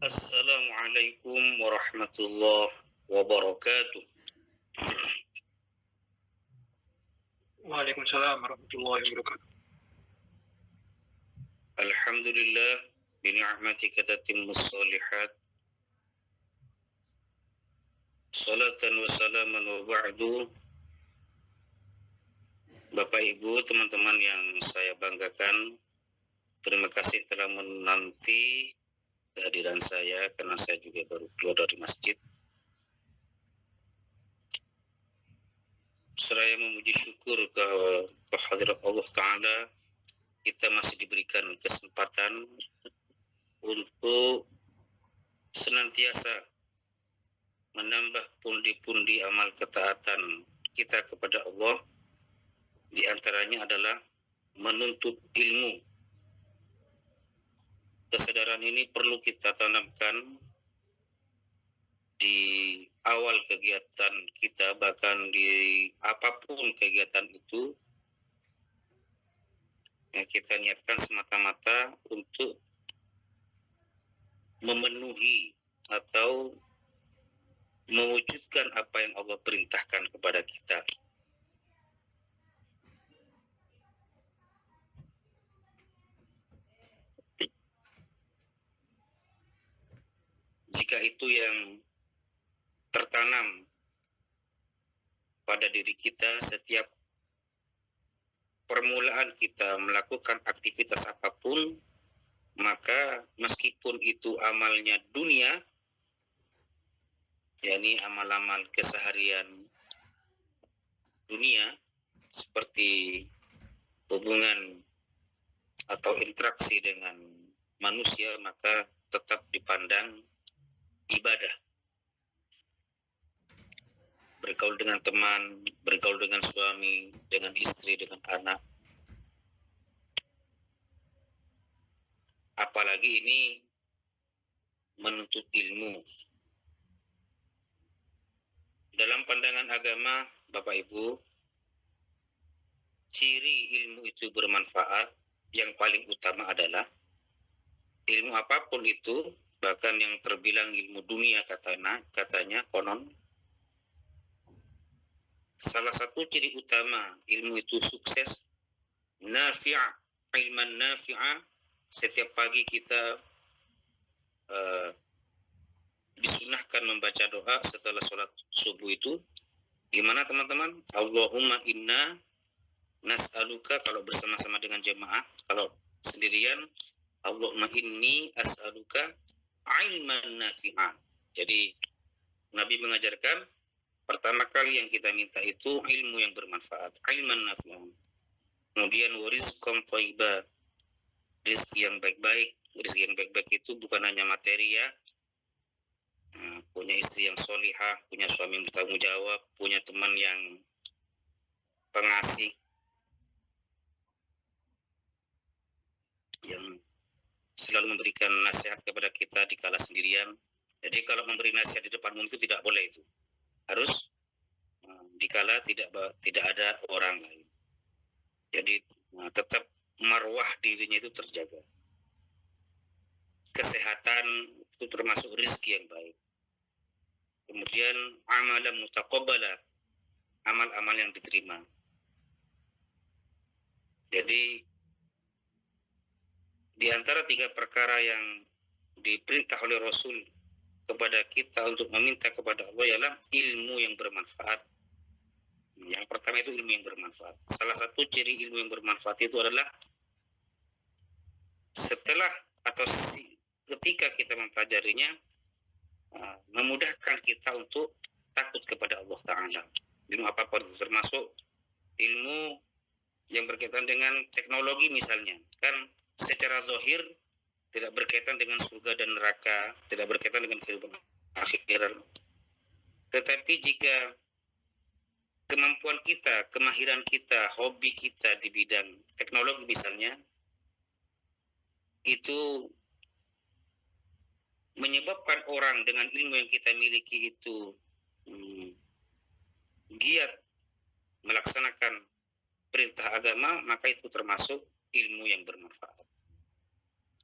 Assalamualaikum warahmatullahi wabarakatuh. Waalaikumsalam warahmatullahi wabarakatuh. Alhamdulillah bi ni'matika tatimmus shalihat. Salatan wa salaman wa ba'du. Bapak Ibu, teman-teman yang saya banggakan, terima kasih telah menanti kehadiran saya karena saya juga baru keluar dari masjid. Seraya memuji syukur ke hadirat Allah Ta'ala, kita masih diberikan kesempatan untuk senantiasa menambah pundi-pundi amal ketaatan kita kepada Allah. Di antaranya adalah menuntut ilmu. Kesadaran ini perlu kita tanamkan di awal kegiatan kita, bahkan di apapun kegiatan itu, yang kita niatkan semata-mata untuk memenuhi atau mewujudkan apa yang Allah perintahkan kepada kita. Jika itu yang tertanam pada diri kita setiap permulaan kita melakukan aktivitas apapun, maka meskipun itu amalnya dunia, yakni amal-amal keseharian dunia seperti hubungan atau interaksi dengan manusia, maka tetap dipandang ibadah. Bergaul dengan teman, bergaul dengan suami, dengan istri, dengan anak. Apalagi ini menuntut ilmu. Dalam pandangan agama, Bapak Ibu, ciri ilmu itu bermanfaat yang paling utama adalah ilmu apapun itu, bahkan yang terbilang ilmu dunia katanya konon, salah satu ciri utama ilmu itu sukses, nafi', ilman nafi'a. Setiap pagi kita disunahkan membaca doa setelah sholat subuh itu. Gimana teman-teman? Allahumma inna nas'aluka, kalau bersama-sama dengan jemaah. Kalau sendirian, Allahumma inni as'aluka ilman nafi'a. Jadi Nabi mengajarkan pertama kali yang kita minta itu ilmu yang bermanfaat, ilman nafi'a. Kemudian warizqan thayyiba, rezeki yang baik-baik. Rezeki yang baik-baik itu bukan hanya materi ya, punya istri yang solihah, punya suami yang bertanggung jawab, punya teman yang pengasih, yang selalu memberikan nasihat kepada kita di kala sendirian. Jadi kalau memberi nasihat di depan umum itu tidak boleh, itu harus dikala tidak ada orang lain. Jadi tetap marwah dirinya itu terjaga. Kesehatan itu termasuk rezeki yang baik. Kemudian amalan mutaqabbala, amal-amal yang diterima. Jadi di antara tiga perkara yang diperintah oleh Rasul kepada kita untuk meminta kepada Allah ialah ilmu yang bermanfaat. Yang pertama itu ilmu yang bermanfaat. Salah satu ciri ilmu yang bermanfaat itu adalah setelah atau ketika kita mempelajarinya, memudahkan kita untuk takut kepada Allah Ta'ala. Ilmu apapun, termasuk ilmu yang berkaitan dengan teknologi misalnya, kan secara zahir tidak berkaitan dengan surga dan neraka, tidak berkaitan dengan kehidupan akhirat. Tetapi jika kemampuan kita, kemahiran kita, hobi kita di bidang teknologi misalnya, itu menyebabkan orang dengan ilmu yang kita miliki itu giat melaksanakan perintah agama, maka itu termasuk ilmu yang bermanfaat.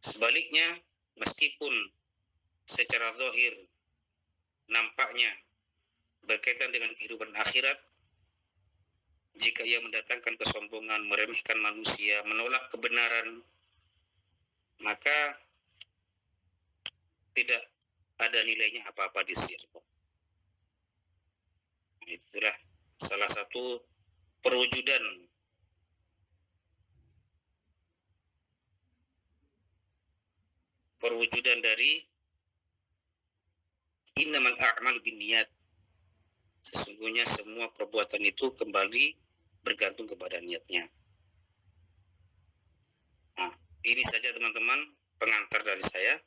Sebaliknya, meskipun secara zahir nampaknya berkaitan dengan kehidupan akhirat, jika ia mendatangkan kesombongan, meremehkan manusia, menolak kebenaran, maka tidak ada nilainya apa-apa di sisi Allah. Itulah salah satu perwujudan dari innamal a'malu binniyat. Sesungguhnya semua perbuatan itu kembali bergantung kepada niatnya. Nah, ini saja teman-teman pengantar dari saya.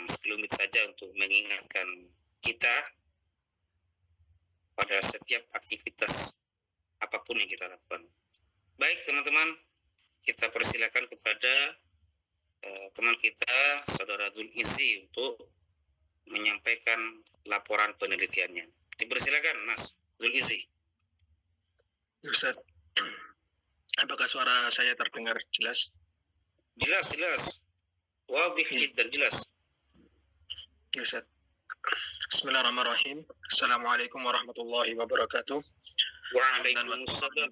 Sekelumit saja untuk mengingatkan kita pada setiap aktivitas apapun yang kita lakukan. Baik teman-teman, kita persilakan kepada teman kita, Saudara Dzul Izzi, untuk menyampaikan laporan penelitiannya. Dipersilakan Mas Dzul Izzi. Ustaz, apakah suara saya terdengar jelas? Jelas. Wadih dan jelas. Ustaz. Bismillahirrahmanirrahim. Assalamualaikum warahmatullahi wabarakatuh. Waalaikumsalam.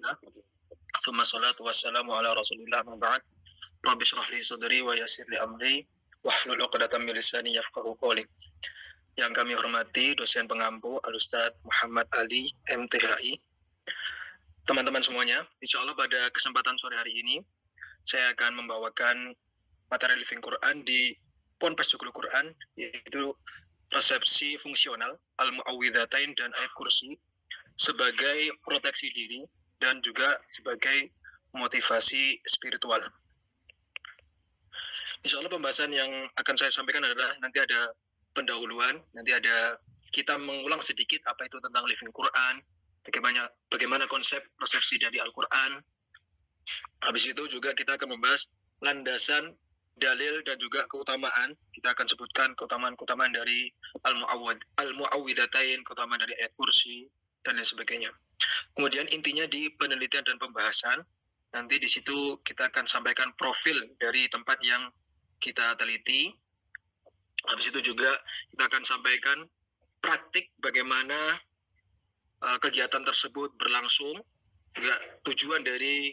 Tsumma salatu wassalamu ala Rasulillah ma ba'd. Rabbi shrah li sadri wa yassir li amri wahlul 'uqdatam min lisani yafqahu qawli. Yang kami hormati dosen pengampu Al-Ustaz Muhammad Ali MTHI. Teman-teman semuanya, insya Allah pada kesempatan sore hari ini saya akan membawakan materi living Quran di Ponpes Joglo Quran, yaitu resepsi fungsional Al-Mu'awwidhatain dan ayat kursi sebagai proteksi diri dan juga sebagai motivasi spiritual. Insya Allah pembahasan yang akan saya sampaikan adalah nanti ada pendahuluan, nanti ada kita mengulang sedikit apa itu tentang living Quran, bagaimana konsep resepsi dari Al-Quran. Habis itu juga kita akan membahas landasan, dalil, dan juga keutamaan. Kita akan sebutkan keutamaan-keutamaan dari Al-Mu'awwidhatain, keutamaan dari ayat kursi, dan lain sebagainya. Kemudian intinya di penelitian dan pembahasan, nanti di situ kita akan sampaikan profil dari tempat yang kita teliti. Habis itu juga kita akan sampaikan praktik bagaimana kegiatan tersebut berlangsung, juga tujuan dari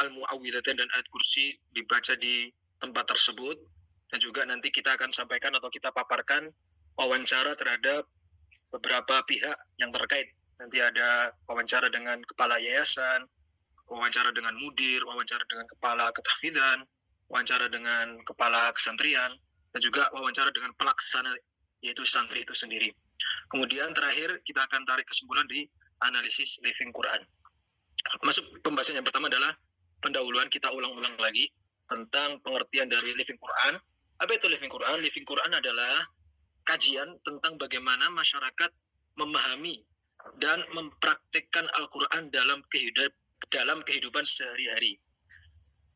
Al-Mu'awwidhatain dan ayat kursi dibaca di tempat tersebut, dan juga nanti kita akan sampaikan atau kita paparkan wawancara terhadap beberapa pihak yang terkait. Nanti ada wawancara dengan kepala yayasan, wawancara dengan mudir, wawancara dengan kepala ketahfidzan, wawancara dengan kepala kesantrian, dan juga wawancara dengan pelaksana, yaitu santri itu sendiri. Kemudian terakhir kita akan tarik kesimpulan di analisis living Quran. Masuk pembahasan yang pertama adalah pendahuluan. Kita ulang-ulang lagi tentang pengertian dari living Quran. Apa itu living Quran? Living Quran adalah kajian tentang bagaimana masyarakat memahami dan mempraktikkan Al-Quran dalam kehidupan sehari-hari.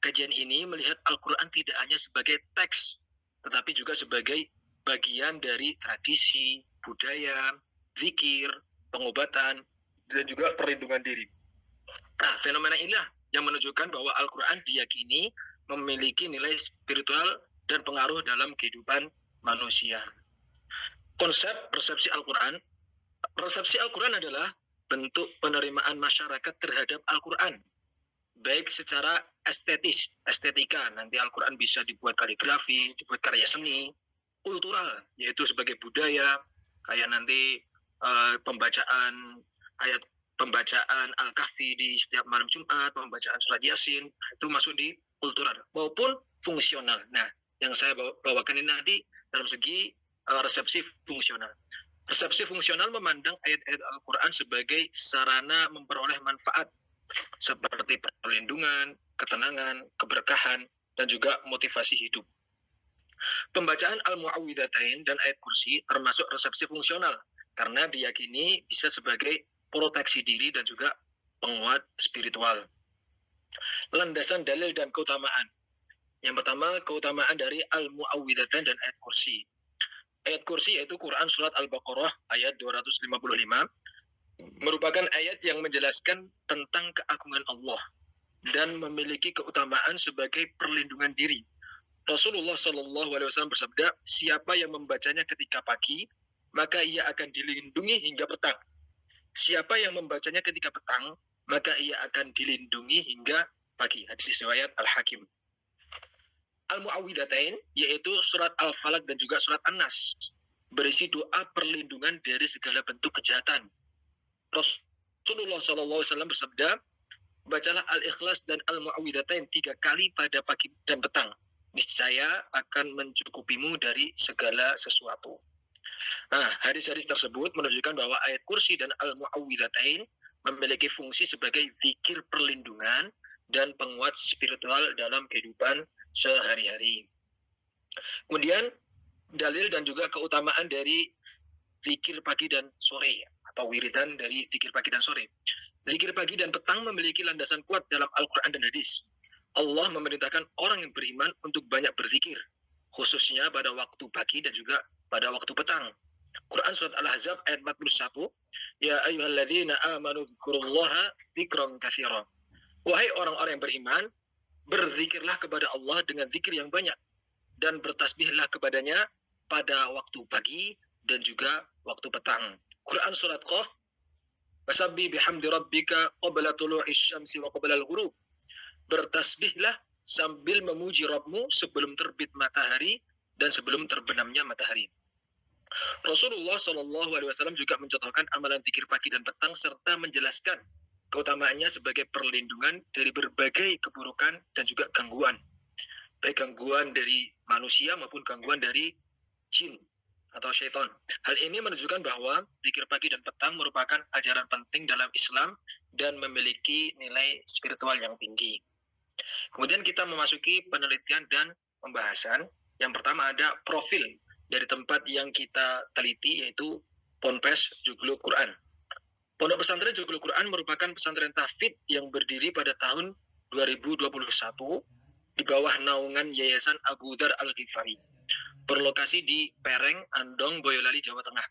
Kajian ini melihat Al-Quran tidak hanya sebagai teks, tetapi juga sebagai bagian dari tradisi, budaya, zikir, pengobatan, dan juga perlindungan diri. Nah, fenomena inilah yang menunjukkan bahwa Al-Quran diyakini memiliki nilai spiritual dan pengaruh dalam kehidupan manusia. Konsep resepsi Al-Quran. Resepsi Al-Quran adalah bentuk penerimaan masyarakat terhadap Al-Quran, baik secara estetika, nanti Al-Quran bisa dibuat kaligrafi, dibuat karya seni, kultural, yaitu sebagai budaya, kayak nanti pembacaan Al-Kahfi di setiap malam Jumat, pembacaan surat Yasin, itu masuk di kultural, maupun fungsional. Nah, yang saya bawakan ini nanti dalam segi resepsi fungsional. Resepsi fungsional memandang ayat-ayat Al-Quran sebagai sarana memperoleh manfaat seperti perlindungan, ketenangan, keberkahan, dan juga motivasi hidup. Pembacaan Al-Mu'awwidhatain dan ayat kursi termasuk resepsi fungsional karena diyakini bisa sebagai proteksi diri dan juga penguat spiritual. Landasan dalil dan keutamaan. Yang pertama, keutamaan dari Al-Mu'awwidhatain dan ayat kursi. Ayat kursi yaitu Quran Surat Al-Baqarah ayat 255, merupakan ayat yang menjelaskan tentang keagungan Allah dan memiliki keutamaan sebagai perlindungan diri, Rasulullah Shallallahu Alaihi Wasallam bersabda, siapa yang membacanya ketika pagi, maka ia akan dilindungi hingga petang. Siapa yang membacanya ketika petang, maka ia akan dilindungi hingga pagi. Hadis riwayat Al-Hakim. Al-Mu'awwidhatain, yaitu surat Al-Falaq dan juga surat An-Nas, berisi doa perlindungan dari segala bentuk kejahatan. Rasulullah SAW bersabda, bacalah Al-Ikhlas dan Al-Mu'awwidhatain 3 kali pada pagi dan petang. Niscaya akan mencukupimu dari segala sesuatu. Nah, hadis-hadis tersebut menunjukkan bahwa ayat kursi dan Al-Mu'awwidhatain memiliki fungsi sebagai zikir perlindungan dan penguat spiritual dalam kehidupan sehari-hari. Kemudian dalil dan juga keutamaan dari zikir pagi dan sore atau wiridan dari zikir pagi dan sore. Zikir pagi dan petang memiliki landasan kuat dalam Al-Quran dan hadis. Allah memerintahkan orang yang beriman untuk banyak berzikir, khususnya pada waktu pagi dan juga pada waktu petang. Quran surat Al-Ahzab ayat 41, ya ayyuhalladzina amanu dzkurullaha dzikran katsira. Wahai orang-orang yang beriman, berzikirlah kepada Allah dengan zikir yang banyak dan bertasbihlah kepadanya pada waktu pagi dan juga waktu petang. Quran surat Qaf, fasabbih bihamdi rabbika qabla tulu'isy syamsi wa qabla al-ghurub. Bertasbihlah sambil memuji Rabbmu sebelum terbit matahari dan sebelum terbenamnya matahari. Rasulullah Shallallahu Alaihi Wasallam juga mencontohkan amalan zikir pagi dan petang serta menjelaskan keutamaannya sebagai perlindungan dari berbagai keburukan dan juga gangguan, baik gangguan dari manusia maupun gangguan dari jin atau syaitan. Hal ini menunjukkan bahwa zikir pagi dan petang merupakan ajaran penting dalam Islam dan memiliki nilai spiritual yang tinggi. Kemudian kita memasuki penelitian dan pembahasan. Yang pertama ada profil dari tempat yang kita teliti, yaitu Ponpes Joglo Quran. Pondok Pesantren Joglo Quran merupakan pesantren tahfidz yang berdiri pada tahun 2021 di bawah naungan Yayasan Abu Dzar Al-Ghifari, berlokasi di Pereng, Andong, Boyolali, Jawa Tengah.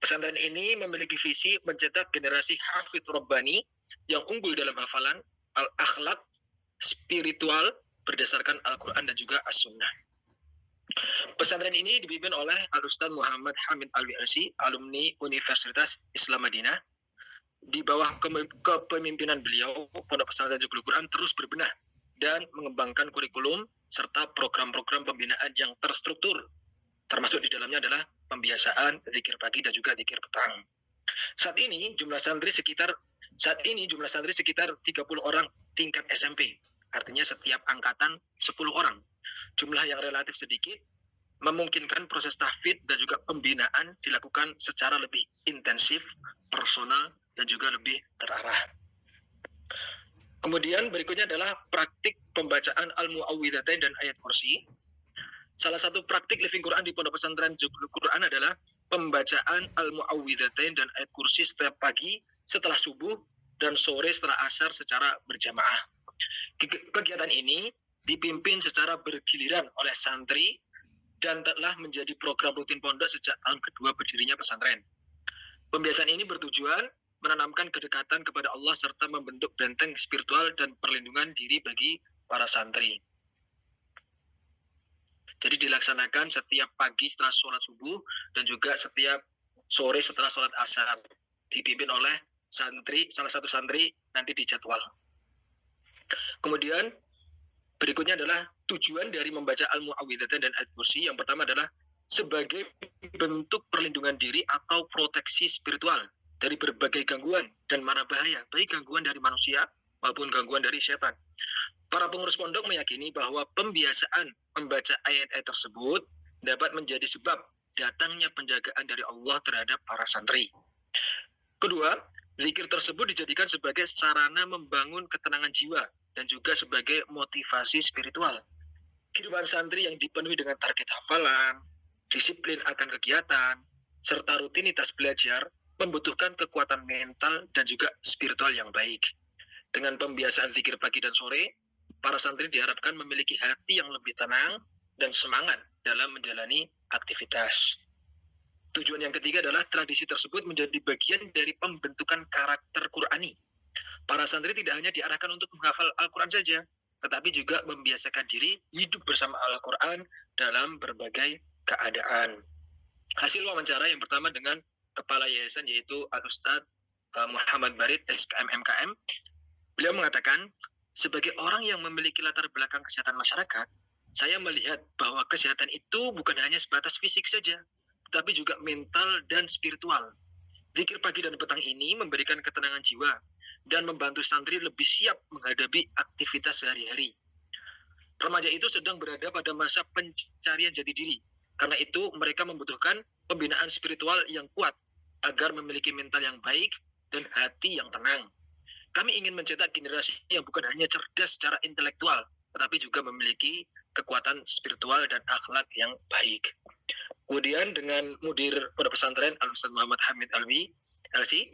Pesantren ini memiliki visi mencetak generasi hafidz Rabbani yang unggul dalam hafalan, al-akhlak, spiritual berdasarkan Al-Quran dan juga As-Sunnah. Pesantren ini dipimpin oleh Al-Ustaz Muhammad Hamid Al-Wi'asi, alumni Universitas Islam Madinah. Di bawah kepemimpinan beliau, Pondok Pesantren Joglo Quran terus berbenah dan mengembangkan kurikulum serta program-program pembinaan yang terstruktur. Termasuk di dalamnya adalah pembiasaan zikir pagi dan juga zikir petang. Saat ini jumlah santri sekitar 30 orang tingkat SMP. Artinya setiap angkatan 10 orang. Jumlah yang relatif sedikit memungkinkan proses tahfidz dan juga pembinaan dilakukan secara lebih intensif, personal, dan juga lebih terarah. Kemudian berikutnya adalah praktik pembacaan Al-Mu'awwidhatain dan ayat kursi. Salah satu praktik living Quran di Pondok Pesantren Joglo Quran adalah pembacaan Al-Mu'awwidhatain dan ayat kursi setiap pagi setelah subuh dan sore setelah asar secara berjamaah. Kegiatan ini dipimpin secara bergiliran oleh santri dan telah menjadi program rutin pondok sejak tahun kedua berdirinya pesantren. Pembiasaan ini bertujuan menanamkan kedekatan kepada Allah serta membentuk benteng spiritual dan perlindungan diri bagi para santri. Jadi dilaksanakan setiap pagi setelah sholat subuh dan juga setiap sore setelah sholat asar. Dipimpin oleh santri, salah satu santri nanti dijadwal. Kemudian berikutnya adalah tujuan dari membaca Al-Mu'awwidhatain dan ayat kursi. Yang pertama adalah sebagai bentuk perlindungan diri atau proteksi spiritual dari berbagai gangguan dan mara bahaya, baik gangguan dari manusia maupun gangguan dari setan. Para pengurus pondok meyakini bahwa pembiasaan membaca ayat-ayat tersebut dapat menjadi sebab datangnya penjagaan dari Allah terhadap para santri. Kedua, zikir tersebut dijadikan sebagai sarana membangun ketenangan jiwa dan juga sebagai motivasi spiritual. Kehidupan santri yang dipenuhi dengan target hafalan, disiplin akan kegiatan, serta rutinitas belajar membutuhkan kekuatan mental dan juga spiritual yang baik. Dengan pembiasaan zikir pagi dan sore, para santri diharapkan memiliki hati yang lebih tenang dan semangat dalam menjalani aktivitas. Tujuan yang ketiga adalah tradisi tersebut menjadi bagian dari pembentukan karakter Qur'ani. Para santri tidak hanya diarahkan untuk menghafal Al-Quran saja, tetapi juga membiasakan diri hidup bersama Al-Quran dalam berbagai keadaan. Hasil wawancara yang pertama dengan Kepala Yayasan yaitu Al-Ustadz Muhammad Barid, SKM MKM. Beliau mengatakan, sebagai orang yang memiliki latar belakang kesehatan masyarakat, saya melihat bahwa kesehatan itu bukan hanya sebatas fisik saja, tetapi juga mental dan spiritual. Zikir pagi dan petang ini memberikan ketenangan jiwa dan membantu santri lebih siap menghadapi aktivitas sehari-hari. Remaja itu sedang berada pada masa pencarian jati diri. Karena itu mereka membutuhkan pembinaan spiritual yang kuat agar memiliki mental yang baik dan hati yang tenang. Kami ingin mencetak generasi yang bukan hanya cerdas secara intelektual, tetapi juga memiliki kekuatan spiritual dan akhlak yang baik. Kemudian dengan mudir pondok pesantren Al-Ustadz Muhammad Hamid Alwi, LC,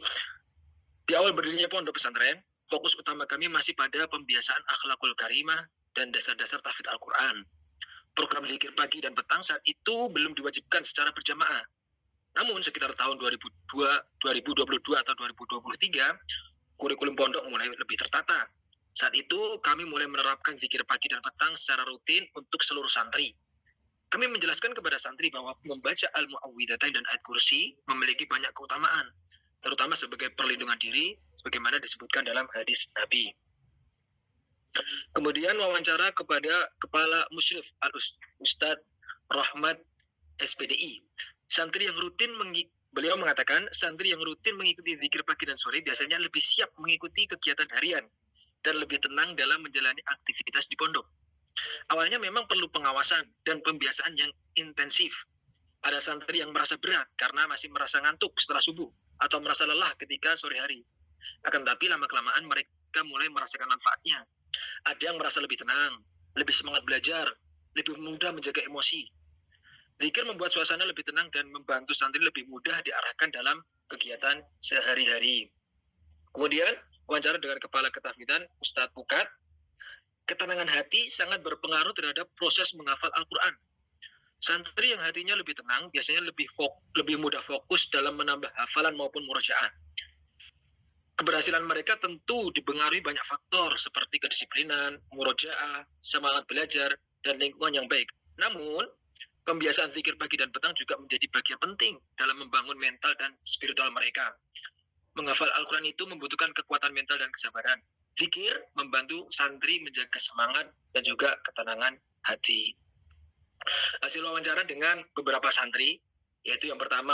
di awal berdirinya pondok pesantren, fokus utama kami masih pada pembiasaan akhlakul karimah dan dasar-dasar tahfidz Al-Quran. Program zikir pagi dan petang saat itu belum diwajibkan secara berjamaah. Namun sekitar tahun 2022 atau 2023, kurikulum pondok mulai lebih tertata. Saat itu kami mulai menerapkan zikir pagi dan petang secara rutin untuk seluruh santri. Kami menjelaskan kepada santri bahwa membaca Al-Mu'awwidhatain dan Ayat Kursi memiliki banyak keutamaan, terutama sebagai perlindungan diri, sebagaimana disebutkan dalam hadis Nabi. Kemudian wawancara kepada Kepala Musyrif Al-Ustadz Rahmat SPDI. Beliau mengatakan, santri yang rutin mengikuti zikir pagi dan sore biasanya lebih siap mengikuti kegiatan harian dan lebih tenang dalam menjalani aktivitas di pondok. Awalnya memang perlu pengawasan dan pembiasaan yang intensif. Ada santri yang merasa berat karena masih merasa ngantuk setelah subuh atau merasa lelah ketika sore hari. Akan tetapi lama-kelamaan mereka mulai merasakan manfaatnya. Ada yang merasa lebih tenang, lebih semangat belajar, lebih mudah menjaga emosi. Zikir membuat suasana lebih tenang dan membantu santri lebih mudah diarahkan dalam kegiatan sehari-hari. Kemudian, wawancara dengan Kepala Ketahfidzan Ustadz Pukat, ketenangan hati sangat berpengaruh terhadap proses menghafal Al-Quran. Santri yang hatinya lebih tenang biasanya lebih mudah fokus dalam menambah hafalan maupun murojaah. Keberhasilan mereka tentu dipengaruhi banyak faktor seperti kedisiplinan, murojaah, semangat belajar, dan lingkungan yang baik. Namun, pembiasaan zikir pagi dan petang juga menjadi bagian penting dalam membangun mental dan spiritual mereka. Menghafal Al-Quran itu membutuhkan kekuatan mental dan kesabaran. Zikir membantu santri menjaga semangat dan juga ketenangan hati. Hasil wawancara dengan beberapa santri, yaitu yang pertama,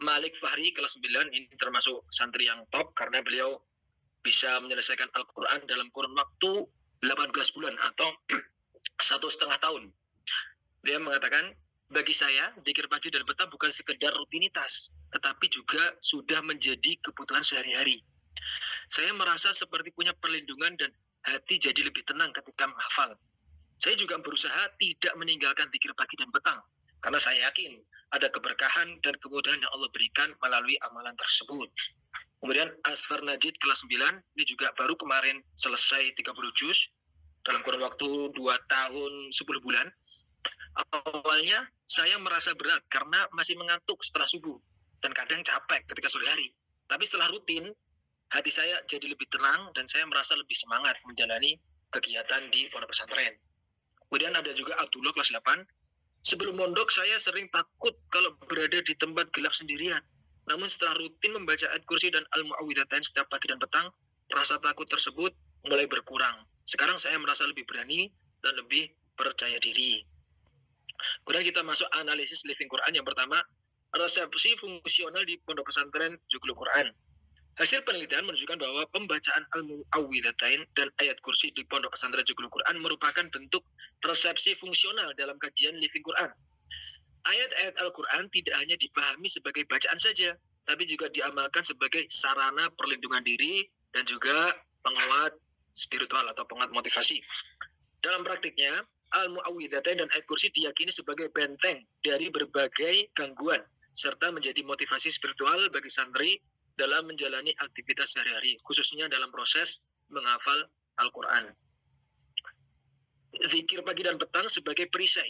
Malik Fahri kelas 9, ini termasuk santri yang top karena beliau bisa menyelesaikan Al-Quran dalam kurun waktu 18 bulan atau 1,5 tahun. Dia mengatakan, bagi saya, zikir pagi dan petang bukan sekedar rutinitas, tetapi juga sudah menjadi kebutuhan sehari-hari. Saya merasa seperti punya perlindungan dan hati jadi lebih tenang ketika menghafal. Saya juga berusaha tidak meninggalkan zikir pagi dan petang, karena saya yakin ada keberkahan dan kemudahan yang Allah berikan melalui amalan tersebut. Kemudian Asfar Najid kelas 9, ini juga baru kemarin selesai 30 juz dalam kurun waktu 2 tahun 10 bulan. Awalnya saya merasa berat karena masih mengantuk setelah subuh dan kadang capek ketika sore hari. Tapi setelah rutin, hati saya jadi lebih tenang dan saya merasa lebih semangat menjalani kegiatan di pondok pesantren. Kemudian ada juga Abdullah kelas 8. Sebelum mondok saya sering takut kalau berada di tempat gelap sendirian. Namun setelah rutin membaca Ayat Kursi dan Al-Mu'awwidhatain setiap pagi dan petang, rasa takut tersebut mulai berkurang. Sekarang saya merasa lebih berani dan lebih percaya diri. Kemudian kita masuk analisis living Quran. Yang pertama, resepsi fungsional di pondok pesantren Joglo Quran. Hasil penelitian menunjukkan bahwa pembacaan Al-Mu'awwidhatain dan Ayat Kursi di pondok pesantren Joglo Quran merupakan bentuk resepsi fungsional dalam kajian living Quran. Ayat-ayat Al-Quran tidak hanya dipahami sebagai bacaan saja, tapi juga diamalkan sebagai sarana perlindungan diri dan juga penguat spiritual atau penguat motivasi. Dalam praktiknya, Al-Mu'awwidhatain dan Ayat Kursi diyakini sebagai benteng dari berbagai gangguan, serta menjadi motivasi spiritual bagi santri dalam menjalani aktivitas sehari-hari, khususnya dalam proses menghafal Al-Quran. Zikir pagi dan petang sebagai perisai.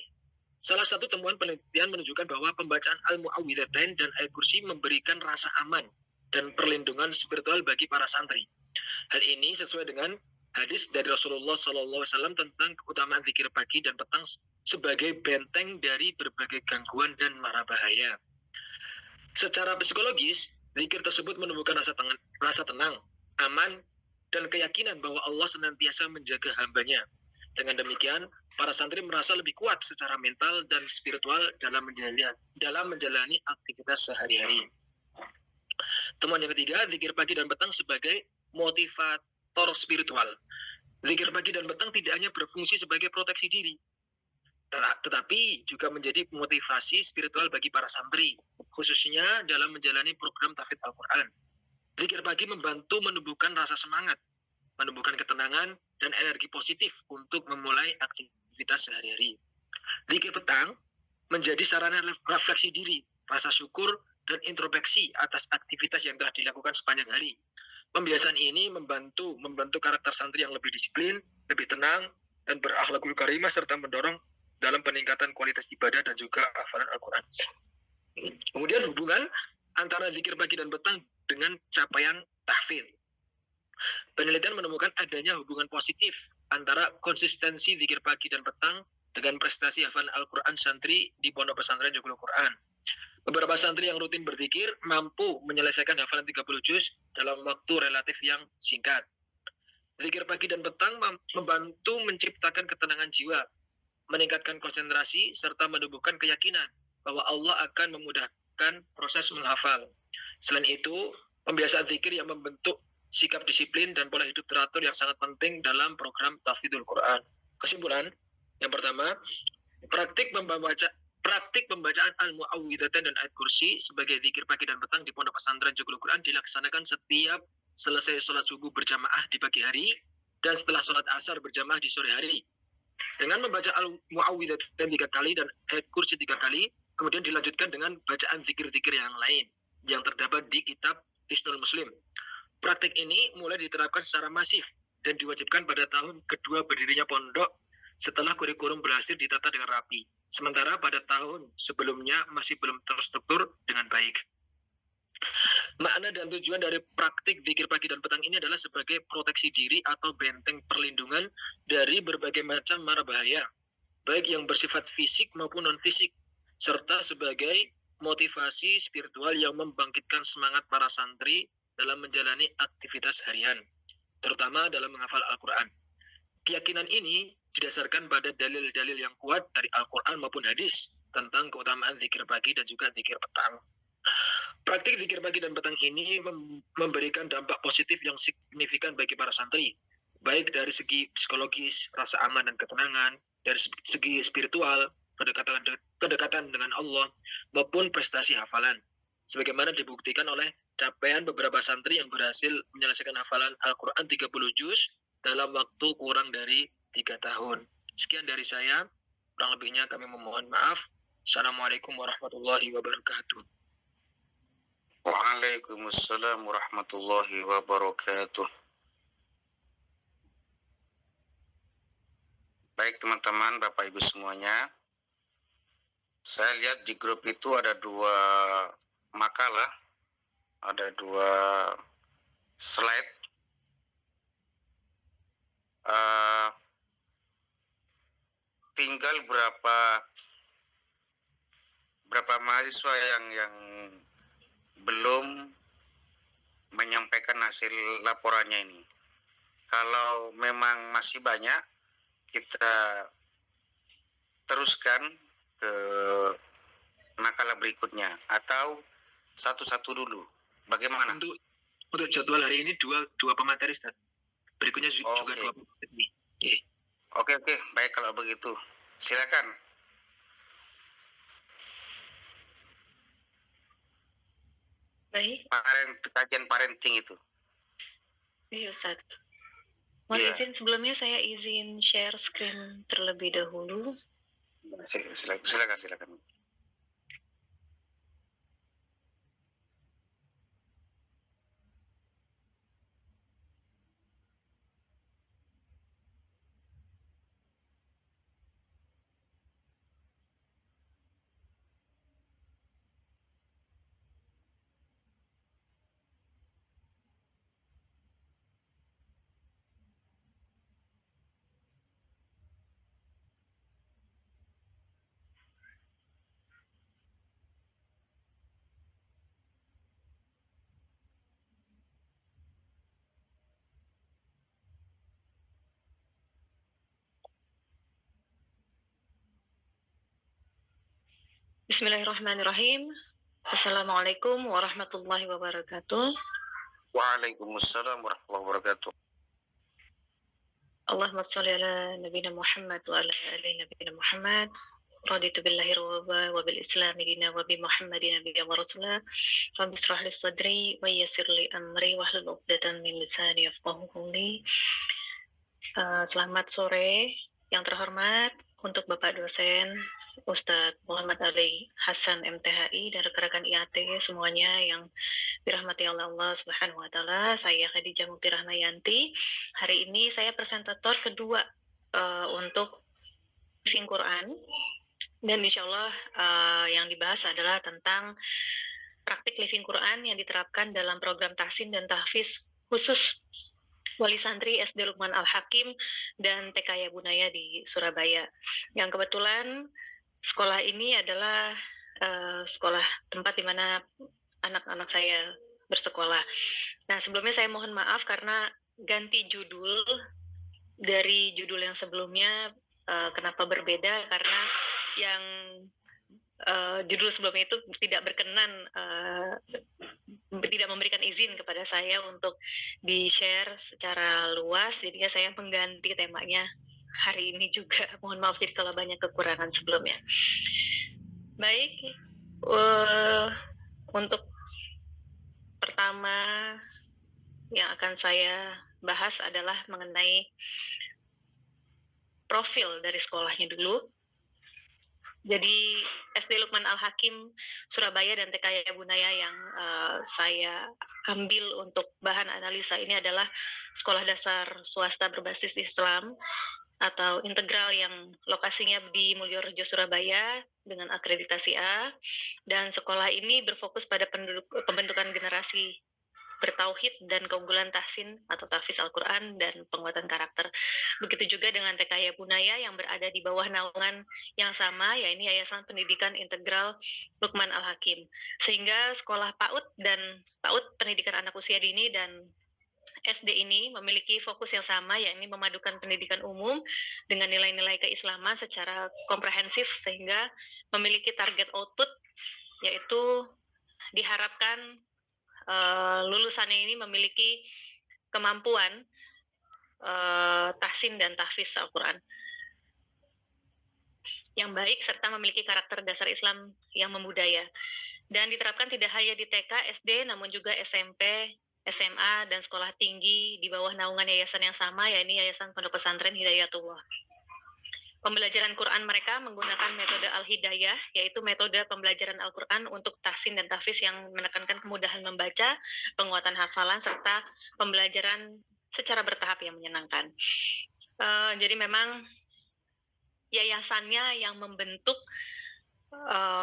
Salah satu temuan penelitian menunjukkan bahwa pembacaan Al-Mu'awwidhatain dan Ayat Kursi memberikan rasa aman dan perlindungan spiritual bagi para santri. Hal ini sesuai dengan hadis dari Rasulullah SAW tentang keutamaan zikir pagi dan petang sebagai benteng dari berbagai gangguan dan mara bahaya. Secara psikologis, zikir tersebut menumbuhkan rasa tenang, aman, dan keyakinan bahwa Allah senantiasa menjaga hambanya. Dengan demikian, para santri merasa lebih kuat secara mental dan spiritual dalam menjalani aktivitas sehari-hari. Temuan yang ketiga, zikir pagi dan petang sebagai motivator spiritual. Zikir pagi dan petang tidak hanya berfungsi sebagai proteksi diri, tetapi juga menjadi motivasi spiritual bagi para santri, khususnya dalam menjalani program tahfidz Al-Quran. Zikir pagi membantu menumbuhkan rasa semangat, menumbuhkan ketenangan, dan energi positif untuk memulai aktivitas sehari-hari. Zikir petang menjadi sarana refleksi diri, rasa syukur, dan introspeksi atas aktivitas yang telah dilakukan sepanjang hari. Pembiasaan ini membantu karakter santri yang lebih disiplin, lebih tenang, dan berakhlakul karimah, serta mendorong dalam peningkatan kualitas ibadah dan juga hafalan Al-Quran. Kemudian hubungan antara zikir pagi dan petang dengan capaian tahfidz. Penelitian menemukan adanya hubungan positif antara konsistensi zikir pagi dan petang dengan prestasi hafalan Al-Quran santri di Pondok Pesantren Joglo Quran. Beberapa santri yang rutin berzikir mampu menyelesaikan hafalan 30 juz dalam waktu relatif yang singkat. Zikir pagi dan petang membantu menciptakan ketenangan jiwa, meningkatkan konsentrasi, serta menumbuhkan keyakinan bahwa Allah akan memudahkan proses menghafal. Selain itu, pembiasaan zikir yang membentuk sikap disiplin dan pola hidup teratur yang sangat penting dalam program Tahfidzul Quran. Kesimpulan, yang pertama, praktik pembacaan Al-Mu'awwidhatayn dan Ayat Kursi sebagai zikir pagi dan petang di Pondok Pesantren Joglo Quran dilaksanakan setiap selesai sholat subuh berjamaah di pagi hari dan setelah sholat asar berjamaah di sore hari. Dengan membaca Al-Mu'awwidhatayn 3 kali dan Ayat Kursi 3 kali, kemudian dilanjutkan dengan bacaan zikir-zikir yang lain yang terdapat di kitab Hisnul Muslim. Praktik ini mulai diterapkan secara masif dan diwajibkan pada tahun kedua berdirinya pondok setelah kurikulum berhasil ditata dengan rapi. Sementara pada tahun sebelumnya masih belum terstruktur dengan baik. Makna dan tujuan dari praktik zikir pagi dan petang ini adalah sebagai proteksi diri atau benteng perlindungan dari berbagai macam mara bahaya, baik yang bersifat fisik maupun non-fisik, serta sebagai motivasi spiritual yang membangkitkan semangat para santri dalam menjalani aktivitas harian, terutama dalam menghafal Al-Quran. Keyakinan ini didasarkan pada dalil-dalil yang kuat dari Al-Quran maupun hadis tentang keutamaan zikir pagi dan juga zikir petang. Praktik zikir pagi dan petang ini memberikan dampak positif yang signifikan bagi para santri, baik dari segi psikologis, rasa aman dan ketenangan, dari segi spiritual, kedekatan dengan Allah, maupun prestasi hafalan. Sebagaimana dibuktikan oleh capaian beberapa santri yang berhasil menyelesaikan hafalan Al-Quran 30 juz dalam waktu kurang dari 3 tahun. Sekian dari saya, kurang lebihnya kami memohon maaf. Assalamualaikum warahmatullahi wabarakatuh. Waalaikumsalam warahmatullahi wabarakatuh. Baik teman-teman, Bapak Ibu semuanya, saya lihat di grup itu ada 2 makalah, ada 2 slide. Tinggal berapa mahasiswa yang belum menyampaikan hasil laporannya ini. Kalau memang masih banyak, kita teruskan ke makalah berikutnya atau satu-satu dulu. Bagaimana? Untuk jadwal hari ini dua pemateri, Ustaz. Berikutnya juga 2 pemateri. Oke, baik kalau begitu. Silakan. Baik. Kajian parenting itu. Iya, Ustaz. Mohon izin sebelumnya saya izin share screen terlebih dahulu. Silakan. Bismillahirrahmanirrahim. Assalamualaikum warahmatullahi wabarakatuh. Waalaikumsalam warahmatullahi wabarakatuh. Allahumma sholli ala nabiyina Muhammad wa ala ali nabiyina Muhammad. Raditu billahi rabba wa bil Islam dina wa bi Muhammadin nabiyyan wa rasulah. Rabbi shrah li sadri wa yassir li amri wahlul 'uqdatam min lisani yafqahu qawli. Selamat sore yang terhormat untuk Bapak dosen Ustadz Muhammad Ali Hasan MTHI dan rekan-rekan IAT semuanya yang dirahmati Allah Subhanahu wa taala. Saya Khadijah Mukti Rahmayanti. Hari ini saya presentator kedua untuk living Quran, dan insya Allah yang dibahas adalah tentang praktik living Quran yang diterapkan dalam program tahsin dan tahfiz khusus Wali Santri SD Lukman Al-Hakim dan TK Bunaya di Surabaya. Yang kebetulan sekolah ini adalah sekolah tempat di mana anak-anak saya bersekolah. Nah, sebelumnya saya mohon maaf karena ganti judul dari judul yang sebelumnya. Kenapa berbeda? Karena yang judul sebelumnya itu tidak berkenan, tidak memberikan izin kepada saya untuk di-share secara luas, jadinya saya mengganti temanya hari ini juga. Mohon maaf jadi kalau banyak kekurangan sebelumnya. Baik, untuk pertama yang akan saya bahas adalah mengenai profil dari sekolahnya dulu. Jadi SD Lukman Al-Hakim Surabaya dan TK Bunaya yang saya ambil untuk bahan analisa ini adalah sekolah dasar swasta berbasis Islam atau integral yang lokasinya di Mulyorejo, Surabaya dengan akreditasi A, dan sekolah ini berfokus pada pembentukan generasi bertauhid dan keunggulan tahsin atau tahfiz Al-Quran dan penguatan karakter. Begitu juga dengan TK Bunaya yang berada di bawah naungan yang sama, yaitu Yayasan Pendidikan Integral Lukman Al-Hakim. Sehingga sekolah PAUD dan PAUD pendidikan anak usia dini dan SD ini memiliki fokus yang sama, yakni memadukan pendidikan umum dengan nilai-nilai keislaman secara komprehensif, sehingga memiliki target output, yaitu diharapkan lulusannya ini memiliki kemampuan tahsin dan tahfiz Al-Quran yang baik serta memiliki karakter dasar Islam yang membudaya, dan diterapkan tidak hanya di TK, SD, namun juga SMP, SMA, dan sekolah tinggi di bawah naungan yayasan yang sama, yaitu Yayasan Pondok Pesantren Hidayatullah. Pembelajaran Quran mereka menggunakan metode Al-Hidayah, yaitu metode pembelajaran Al-Quran untuk tahsin dan tahfiz yang menekankan kemudahan membaca, penguatan hafalan, serta pembelajaran secara bertahap yang menyenangkan. Jadi memang yayasannya yang membentuk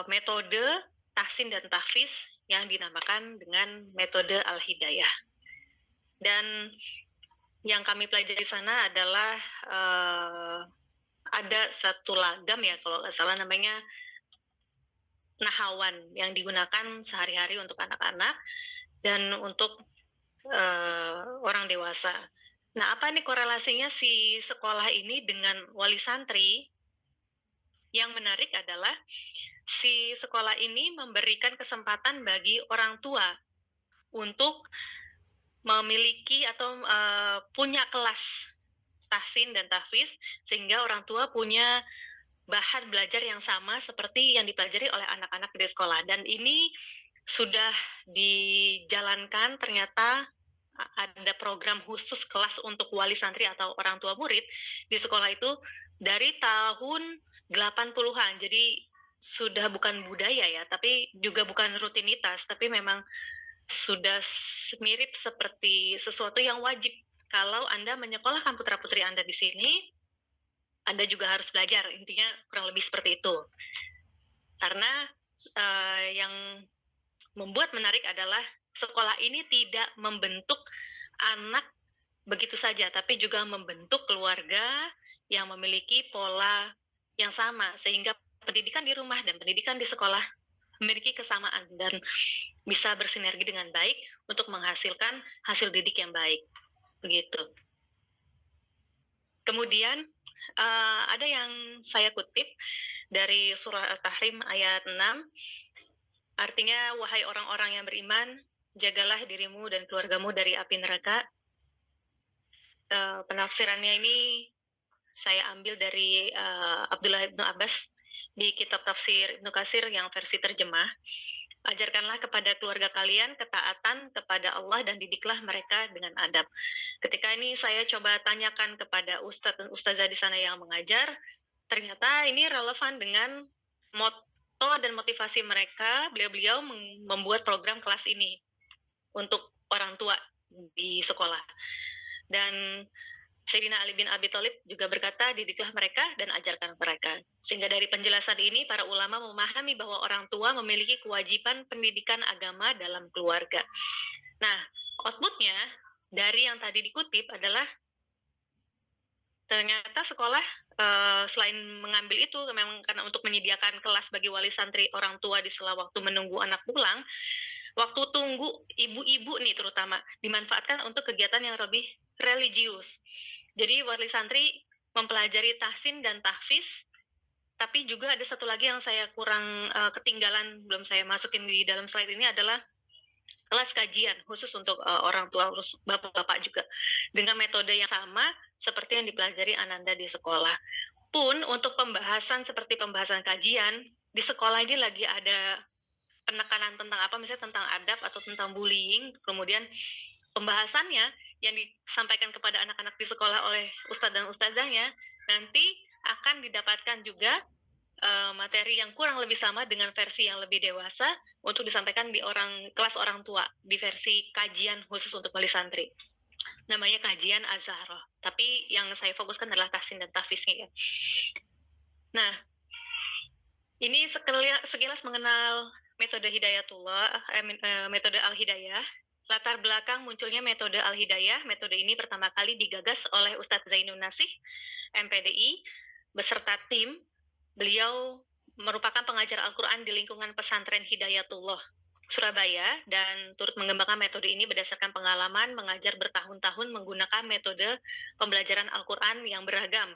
metode tahsin dan tahfiz yang dinamakan dengan metode Al-Hidayah. Dan yang kami pelajari di sana adalah ada satu lagam ya, kalau nggak salah namanya Nahawan, yang digunakan sehari-hari untuk anak-anak dan untuk orang dewasa. Nah, apa nih korelasinya si sekolah ini dengan wali santri? Yang menarik adalah si sekolah ini memberikan kesempatan bagi orang tua untuk memiliki atau punya kelas tahsin dan tahfiz, sehingga orang tua punya bahan belajar yang sama seperti yang dipelajari oleh anak-anak di sekolah. Dan ini sudah dijalankan, ternyata ada program khusus kelas untuk wali santri atau orang tua murid di sekolah itu dari tahun 80-an. Jadi sudah bukan budaya ya, tapi juga bukan rutinitas, tapi memang sudah mirip seperti sesuatu yang wajib. Kalau Anda menyekolahkan putra-putri Anda di sini, Anda juga harus belajar. Intinya kurang lebih seperti itu. Karena yang membuat menarik adalah sekolah ini tidak membentuk anak begitu saja, tapi juga membentuk keluarga yang memiliki pola yang sama, sehingga pendidikan di rumah dan pendidikan di sekolah memiliki kesamaan dan bisa bersinergi dengan baik untuk menghasilkan hasil didik yang baik. Begitu. Kemudian ada yang saya kutip dari surah At-Tahrim ayat 6, artinya wahai orang-orang yang beriman, jagalah dirimu dan keluargamu dari api neraka. Penafsirannya ini saya ambil dari Abdullah bin Abbas di kitab tafsir Ibnu Katsir yang versi terjemah. Ajarkanlah kepada keluarga kalian ketaatan kepada Allah dan didiklah mereka dengan adab. Ketika ini saya coba tanyakan kepada ustadz dan ustazah di sana yang mengajar, ternyata ini relevan dengan moto dan motivasi mereka. Beliau-beliau membuat program kelas ini untuk orang tua di sekolah. Dan Sayyidina Ali bin Abi Thalib juga berkata, didiklah mereka dan ajarkan mereka. Sehingga dari penjelasan ini, para ulama memahami bahwa orang tua memiliki kewajiban pendidikan agama dalam keluarga. Nah, outputnya dari yang tadi dikutip adalah ternyata sekolah selain mengambil itu, memang karena untuk menyediakan kelas bagi wali santri orang tua di sela waktu menunggu anak pulang, waktu tunggu ibu-ibu nih terutama dimanfaatkan untuk kegiatan yang lebih religius. Jadi wali santri mempelajari tahsin dan tahfiz, tapi juga ada satu lagi yang saya kurang ketinggalan, belum saya masukin di dalam slide ini adalah kelas kajian khusus untuk orang tua, terus bapak-bapak juga, dengan metode yang sama seperti yang dipelajari Ananda di sekolah. Pun untuk pembahasan seperti pembahasan kajian, di sekolah ini lagi ada penekanan tentang apa, misalnya tentang adab atau tentang bullying, kemudian pembahasannya yang disampaikan kepada anak-anak di sekolah oleh ustadz dan ustazahnya nanti akan didapatkan juga materi yang kurang lebih sama dengan versi yang lebih dewasa untuk disampaikan di kelas orang tua di versi kajian khusus untuk wali santri. Namanya kajian Az-Zahra. Tapi yang saya fokuskan adalah tahsin dan tahfiznya ya. Nah, ini sekilas mengenal metode Hidayatullah, metode Al-Hidayah. Latar belakang munculnya metode Al-Hidayah, metode ini pertama kali digagas oleh Ustadz Zainun Nasih, MPDI, beserta tim. Beliau merupakan pengajar Al-Quran di lingkungan pesantren Hidayatullah, Surabaya, dan turut mengembangkan metode ini berdasarkan pengalaman mengajar bertahun-tahun menggunakan metode pembelajaran Al-Quran yang beragam.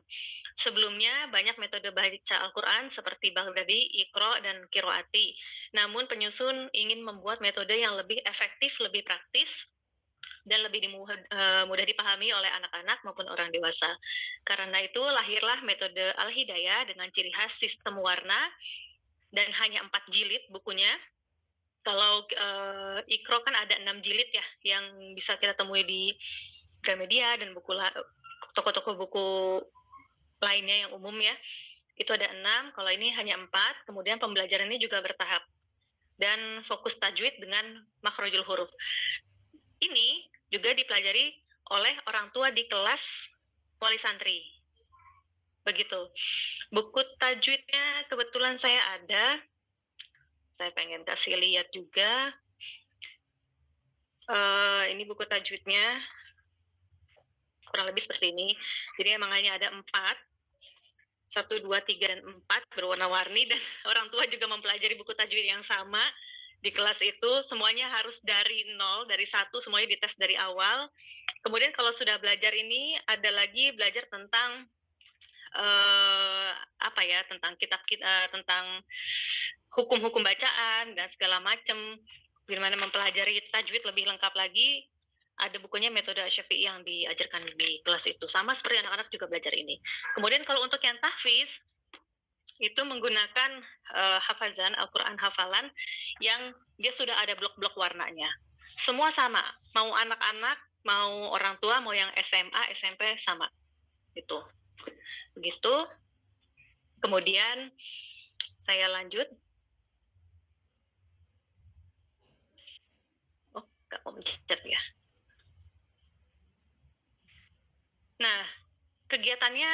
Sebelumnya banyak metode baca Al-Quran seperti Baghdadi, Iqra, dan Qiraati. Namun penyusun ingin membuat metode yang lebih efektif, lebih praktis, dan lebih mudah dipahami oleh anak-anak maupun orang dewasa. Karena itu lahirlah metode Al-Hidayah dengan ciri khas sistem warna dan hanya 4 jilid bukunya. Kalau Iqra kan ada 6 jilid ya, yang bisa kita temui di Gramedia dan toko-toko buku lainnya yang umum ya. Itu ada 6, kalau ini hanya 4. Kemudian pembelajarannya juga bertahap dan fokus tajwid dengan makhrajul huruf. Ini juga dipelajari oleh orang tua di kelas wali santri. Begitu. Buku tajwidnya kebetulan saya ada. Saya pengen kasih lihat juga. Ini buku tajwidnya. Kurang lebih seperti ini. Jadi emang hanya ada 4. 1, 2, 3, dan 4 berwarna-warni, dan orang tua juga mempelajari buku tajwid yang sama. Di kelas itu semuanya harus dari 0, dari 1, semuanya dites dari awal. Kemudian kalau sudah belajar ini, ada lagi belajar tentang tentang kitab tentang hukum-hukum bacaan dan segala macam. Bagaimana mempelajari tajwid lebih lengkap lagi, ada bukunya metode Syafi'i yang diajarkan di kelas itu. Sama seperti anak-anak juga belajar ini. Kemudian kalau untuk yang tahfiz, itu menggunakan hafazan, Al-Quran hafalan, yang dia sudah ada blok-blok warnanya. Semua sama, mau anak-anak, mau orang tua, mau yang SMA, SMP, sama. Gitu. Begitu. Kemudian saya lanjut. Oh, nggak mau mencet ya. Nah, kegiatannya,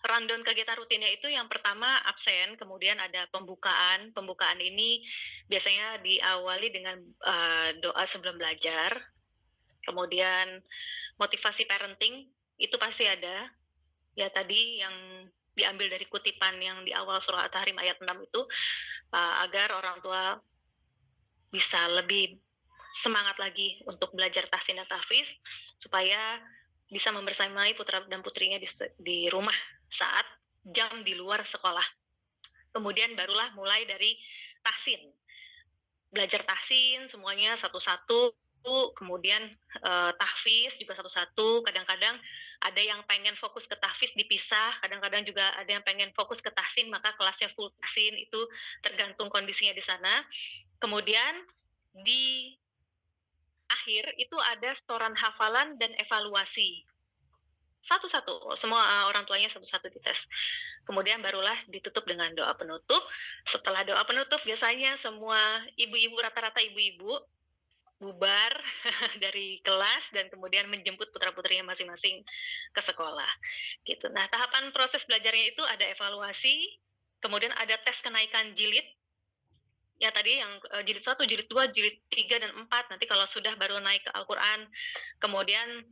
rundown kegiatan rutinnya itu yang pertama absen, kemudian ada pembukaan. Pembukaan ini biasanya diawali dengan doa sebelum belajar. Kemudian motivasi parenting itu pasti ada. Ya tadi yang diambil dari kutipan yang di awal surah At-Tahrim ayat 6 itu, agar orang tua bisa lebih semangat lagi untuk belajar tahsin dan tahfiz, supaya bisa membersamai putra dan putrinya di rumah saat jam di luar sekolah. Kemudian barulah mulai dari tahsin. Belajar tahsin semuanya satu-satu, kemudian tahfiz juga satu-satu. Kadang-kadang ada yang pengen fokus ke tahfiz dipisah, kadang-kadang juga ada yang pengen fokus ke tahsin, maka kelasnya full tahsin, itu tergantung kondisinya di sana. Kemudian di akhir itu ada setoran hafalan dan evaluasi. Satu-satu, semua orang tuanya satu-satu dites. Kemudian barulah ditutup dengan doa penutup. Setelah doa penutup biasanya semua ibu-ibu, rata-rata ibu-ibu, bubar dari kelas dan kemudian menjemput putra-putrinya masing-masing ke sekolah. Gitu. Nah, tahapan proses belajarnya itu ada evaluasi, kemudian ada tes kenaikan jilid. Ya tadi yang jilid 1, jilid 2, jilid 3 dan 4. Nanti kalau sudah baru naik ke Al-Qur'an. Kemudian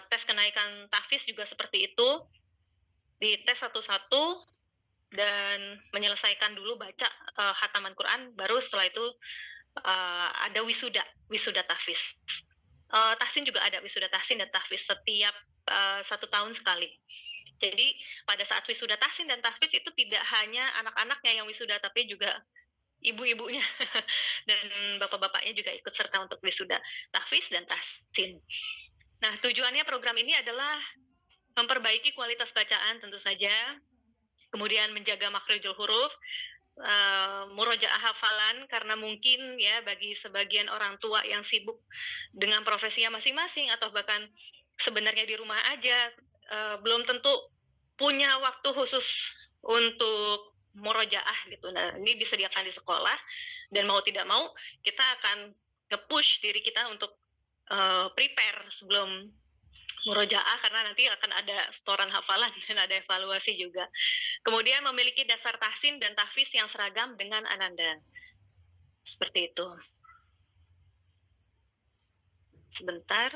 tes kenaikan tahfiz juga seperti itu. Dites satu-satu dan menyelesaikan dulu baca hataman Quran, baru setelah itu ada wisuda tahfiz. Tahsin juga ada wisuda tahsin dan tahfiz setiap 1 tahun sekali. Jadi pada saat wisuda tahsin dan tahfiz itu tidak hanya anak-anaknya yang wisuda, tapi juga ibu-ibunya dan bapak-bapaknya juga ikut serta untuk wisuda tahfiz dan tahsin. Nah, tujuannya program ini adalah memperbaiki kualitas bacaan tentu saja, kemudian menjaga makhrijul huruf, murojaah hafalan, karena mungkin ya bagi sebagian orang tua yang sibuk dengan profesinya masing-masing atau bahkan sebenarnya di rumah aja belum tentu punya waktu khusus untuk murojaah gitu. Nah, ini disediakan di sekolah dan mau tidak mau kita akan nge-push diri kita untuk prepare sebelum murojaah, karena nanti akan ada setoran hafalan dan ada evaluasi juga. Kemudian memiliki dasar tahsin dan tahfiz yang seragam dengan ananda. Seperti itu. Sebentar.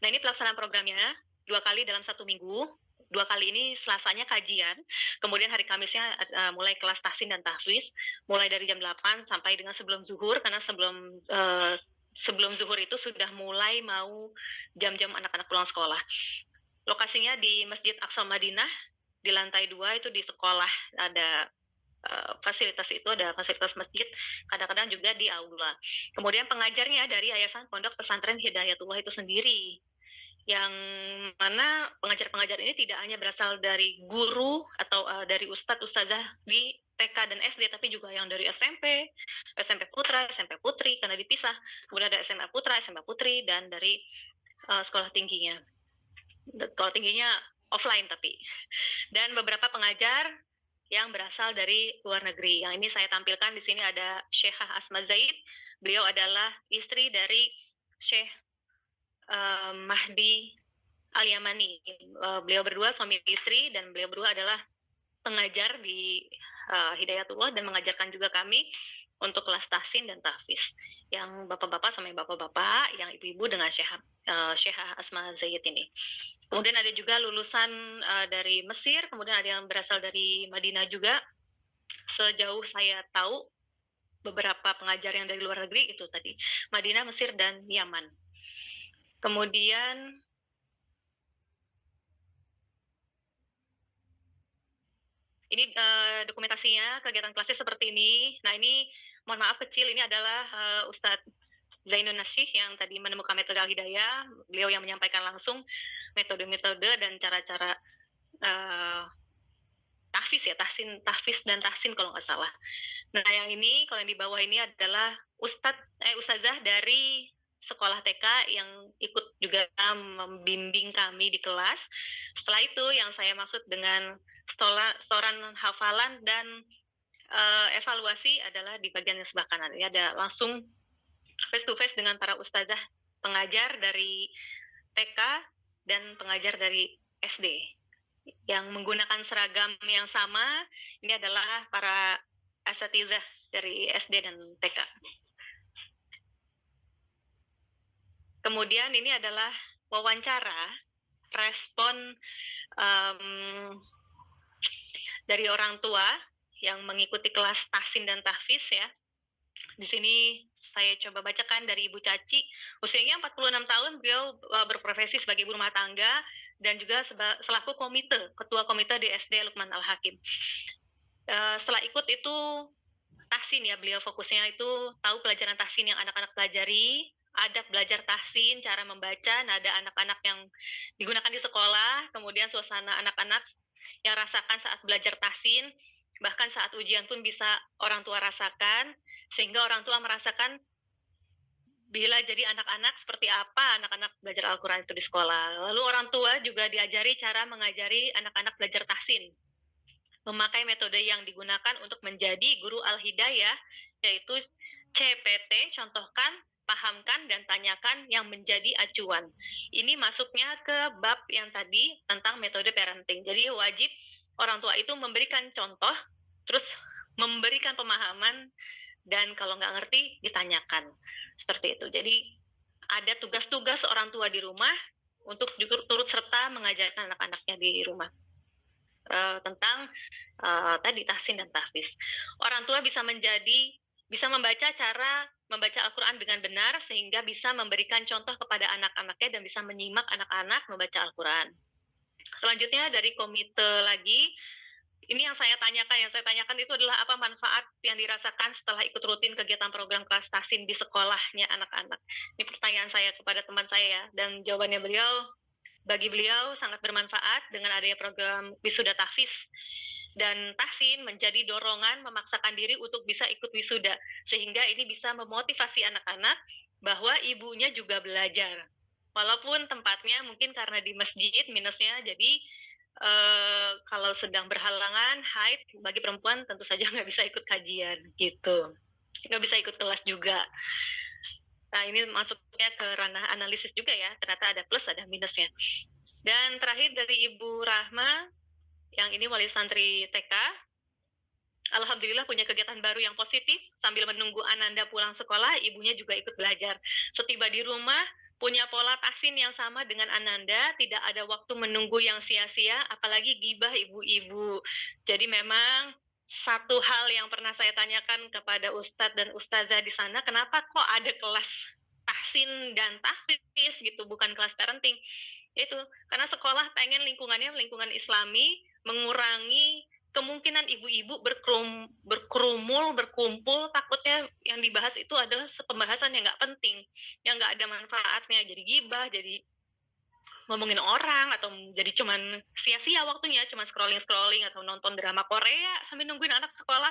Nah, ini pelaksanaan programnya 2 kali dalam 1 minggu. 2 kali ini Selasanya kajian, kemudian hari Kamisnya mulai kelas tahsin dan tahfiz, mulai dari jam 8 sampai dengan sebelum zuhur, karena sebelum zuhur itu sudah mulai mau jam-jam anak-anak pulang sekolah. Lokasinya di Masjid Aqsa Madinah, di lantai 2 itu di sekolah ada fasilitas itu, ada fasilitas masjid, kadang-kadang juga di aula. Kemudian pengajarnya dari Yayasan Pondok Pesantren Hidayatullah itu sendiri, yang mana pengajar-pengajar ini tidak hanya berasal dari guru atau dari ustadz ustazah di TK dan SD, tapi juga yang dari SMP, SMP Putra, SMP Putri, karena dipisah. Kemudian ada SMA Putra, SMA Putri, dan dari sekolah tingginya. Sekolah tingginya offline tapi. Dan beberapa pengajar yang berasal dari luar negeri. Yang ini saya tampilkan di sini ada Syekhah Asma Zaid. Beliau adalah istri dari Syekh Mahdi Al-Yamani. Beliau berdua suami istri dan beliau berdua adalah pengajar di Hidayatullah dan mengajarkan juga kami untuk kelas tahsin dan tahfiz. Yang bapak-bapak sama yang bapak-bapak, yang ibu-ibu dengan Syekhah Asma Zaid ini. Kemudian ada juga lulusan dari Mesir, kemudian ada yang berasal dari Madinah juga. Sejauh saya tahu, beberapa pengajar yang dari luar negeri itu tadi, Madinah, Mesir, dan Yaman. Kemudian ini dokumentasinya, kegiatan kelasnya seperti ini. Nah, ini mohon maaf kecil, ini adalah Ustadz Zainun Nasyih yang tadi menemukan metode Al-Hidayah. Beliau yang menyampaikan langsung metode-metode dan cara-cara tahfiz ya, tahfiz dan tahsin kalau nggak salah. Nah, yang ini, kalau yang di bawah ini adalah ustazah dari sekolah TK yang ikut juga membimbing kami di kelas. Setelah itu yang saya maksud dengan setoran hafalan dan evaluasi adalah di bagian yang sebelah kanan. Ini ada langsung face to face dengan para ustazah pengajar dari TK dan pengajar dari SD yang menggunakan seragam yang sama. Ini adalah para asatizah dari SD dan TK. Kemudian ini adalah wawancara respon dari orang tua yang mengikuti kelas tahsin dan tahfiz ya. Di sini saya coba bacakan dari Ibu Caci. Usianya 46 tahun, beliau berprofesi sebagai ibu rumah tangga dan juga selaku ketua komite di SD Lukman Al-Hakim. Setelah ikut itu tahsin ya, beliau fokusnya itu tahu pelajaran tahsin yang anak-anak pelajari, adab belajar tahsin, cara membaca, nada anak-anak yang digunakan di sekolah, kemudian suasana anak-anak yang rasakan saat belajar tahsin, bahkan saat ujian pun bisa orang tua rasakan, sehingga orang tua merasakan bila jadi anak-anak seperti apa anak-anak belajar Al-Quran itu di sekolah. Lalu orang tua juga diajari cara mengajari anak-anak belajar tahsin, memakai metode yang digunakan untuk menjadi guru Al-Hidayah, yaitu CPT, contohkan, pahamkan, dan tanyakan yang menjadi acuan. Ini masuknya ke bab yang tadi tentang metode parenting. Jadi wajib orang tua itu memberikan contoh, terus memberikan pemahaman, dan kalau nggak ngerti, ditanyakan. Seperti itu. Jadi ada tugas-tugas orang tua di rumah untuk turut serta mengajarkan anak-anaknya di rumah. Tentang tadi tahsin dan tahfiz. Orang tua bisa membaca cara membaca Al-Quran dengan benar sehingga bisa memberikan contoh kepada anak-anaknya dan bisa menyimak anak-anak membaca Al-Quran. Selanjutnya dari komite lagi, ini yang saya tanyakan itu adalah apa manfaat yang dirasakan setelah ikut rutin kegiatan program kelas tahsin di sekolahnya anak-anak. Ini pertanyaan saya kepada teman saya ya, dan jawabannya bagi beliau sangat bermanfaat dengan adanya program wisuda tahfiz. Dan tahsin menjadi dorongan memaksakan diri untuk bisa ikut wisuda, sehingga ini bisa memotivasi anak-anak bahwa ibunya juga belajar. Walaupun tempatnya mungkin karena di masjid minusnya, jadi kalau sedang berhalangan haid bagi perempuan tentu saja nggak bisa ikut kajian gitu, nggak bisa ikut kelas juga. Nah ini masuknya ke ranah analisis juga ya, ternyata ada plus ada minusnya. Dan terakhir dari Ibu Rahma, yang ini wali santri TK, alhamdulillah punya kegiatan baru yang positif. Sambil menunggu Ananda pulang sekolah, ibunya juga ikut belajar. Setiba di rumah, punya pola tahsin yang sama dengan Ananda, tidak ada waktu menunggu yang sia-sia, apalagi gibah ibu-ibu. Jadi memang satu hal yang pernah saya tanyakan kepada Ustadz dan Ustazah di sana, kenapa kok ada kelas tahsin dan tahfiz gitu, bukan kelas parenting? Itu karena sekolah pengen lingkungannya lingkungan Islami, mengurangi kemungkinan ibu-ibu berkerumun, berkumpul, takutnya yang dibahas itu adalah pembahasan yang nggak penting, yang nggak ada manfaatnya, jadi gibah, jadi ngomongin orang, atau jadi cuman sia-sia waktunya, cuman scrolling atau nonton drama Korea sambil nungguin anak sekolah.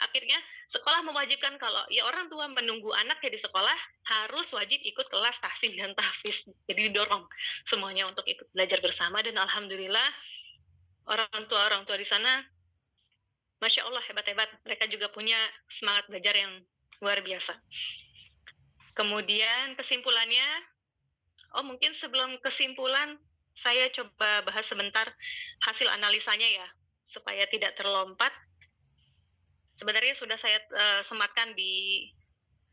Akhirnya sekolah mewajibkan kalau ya orang tua menunggu anaknya di sekolah harus wajib ikut kelas tahsin dan tahfiz. Jadi didorong semuanya untuk ikut belajar bersama, dan alhamdulillah orang tua di sana Masya Allah hebat-hebat, mereka juga punya semangat belajar yang luar biasa. Kemudian kesimpulannya, mungkin sebelum kesimpulan, saya coba bahas sebentar hasil analisanya ya, supaya tidak terlompat. Sebenarnya sudah saya sematkan di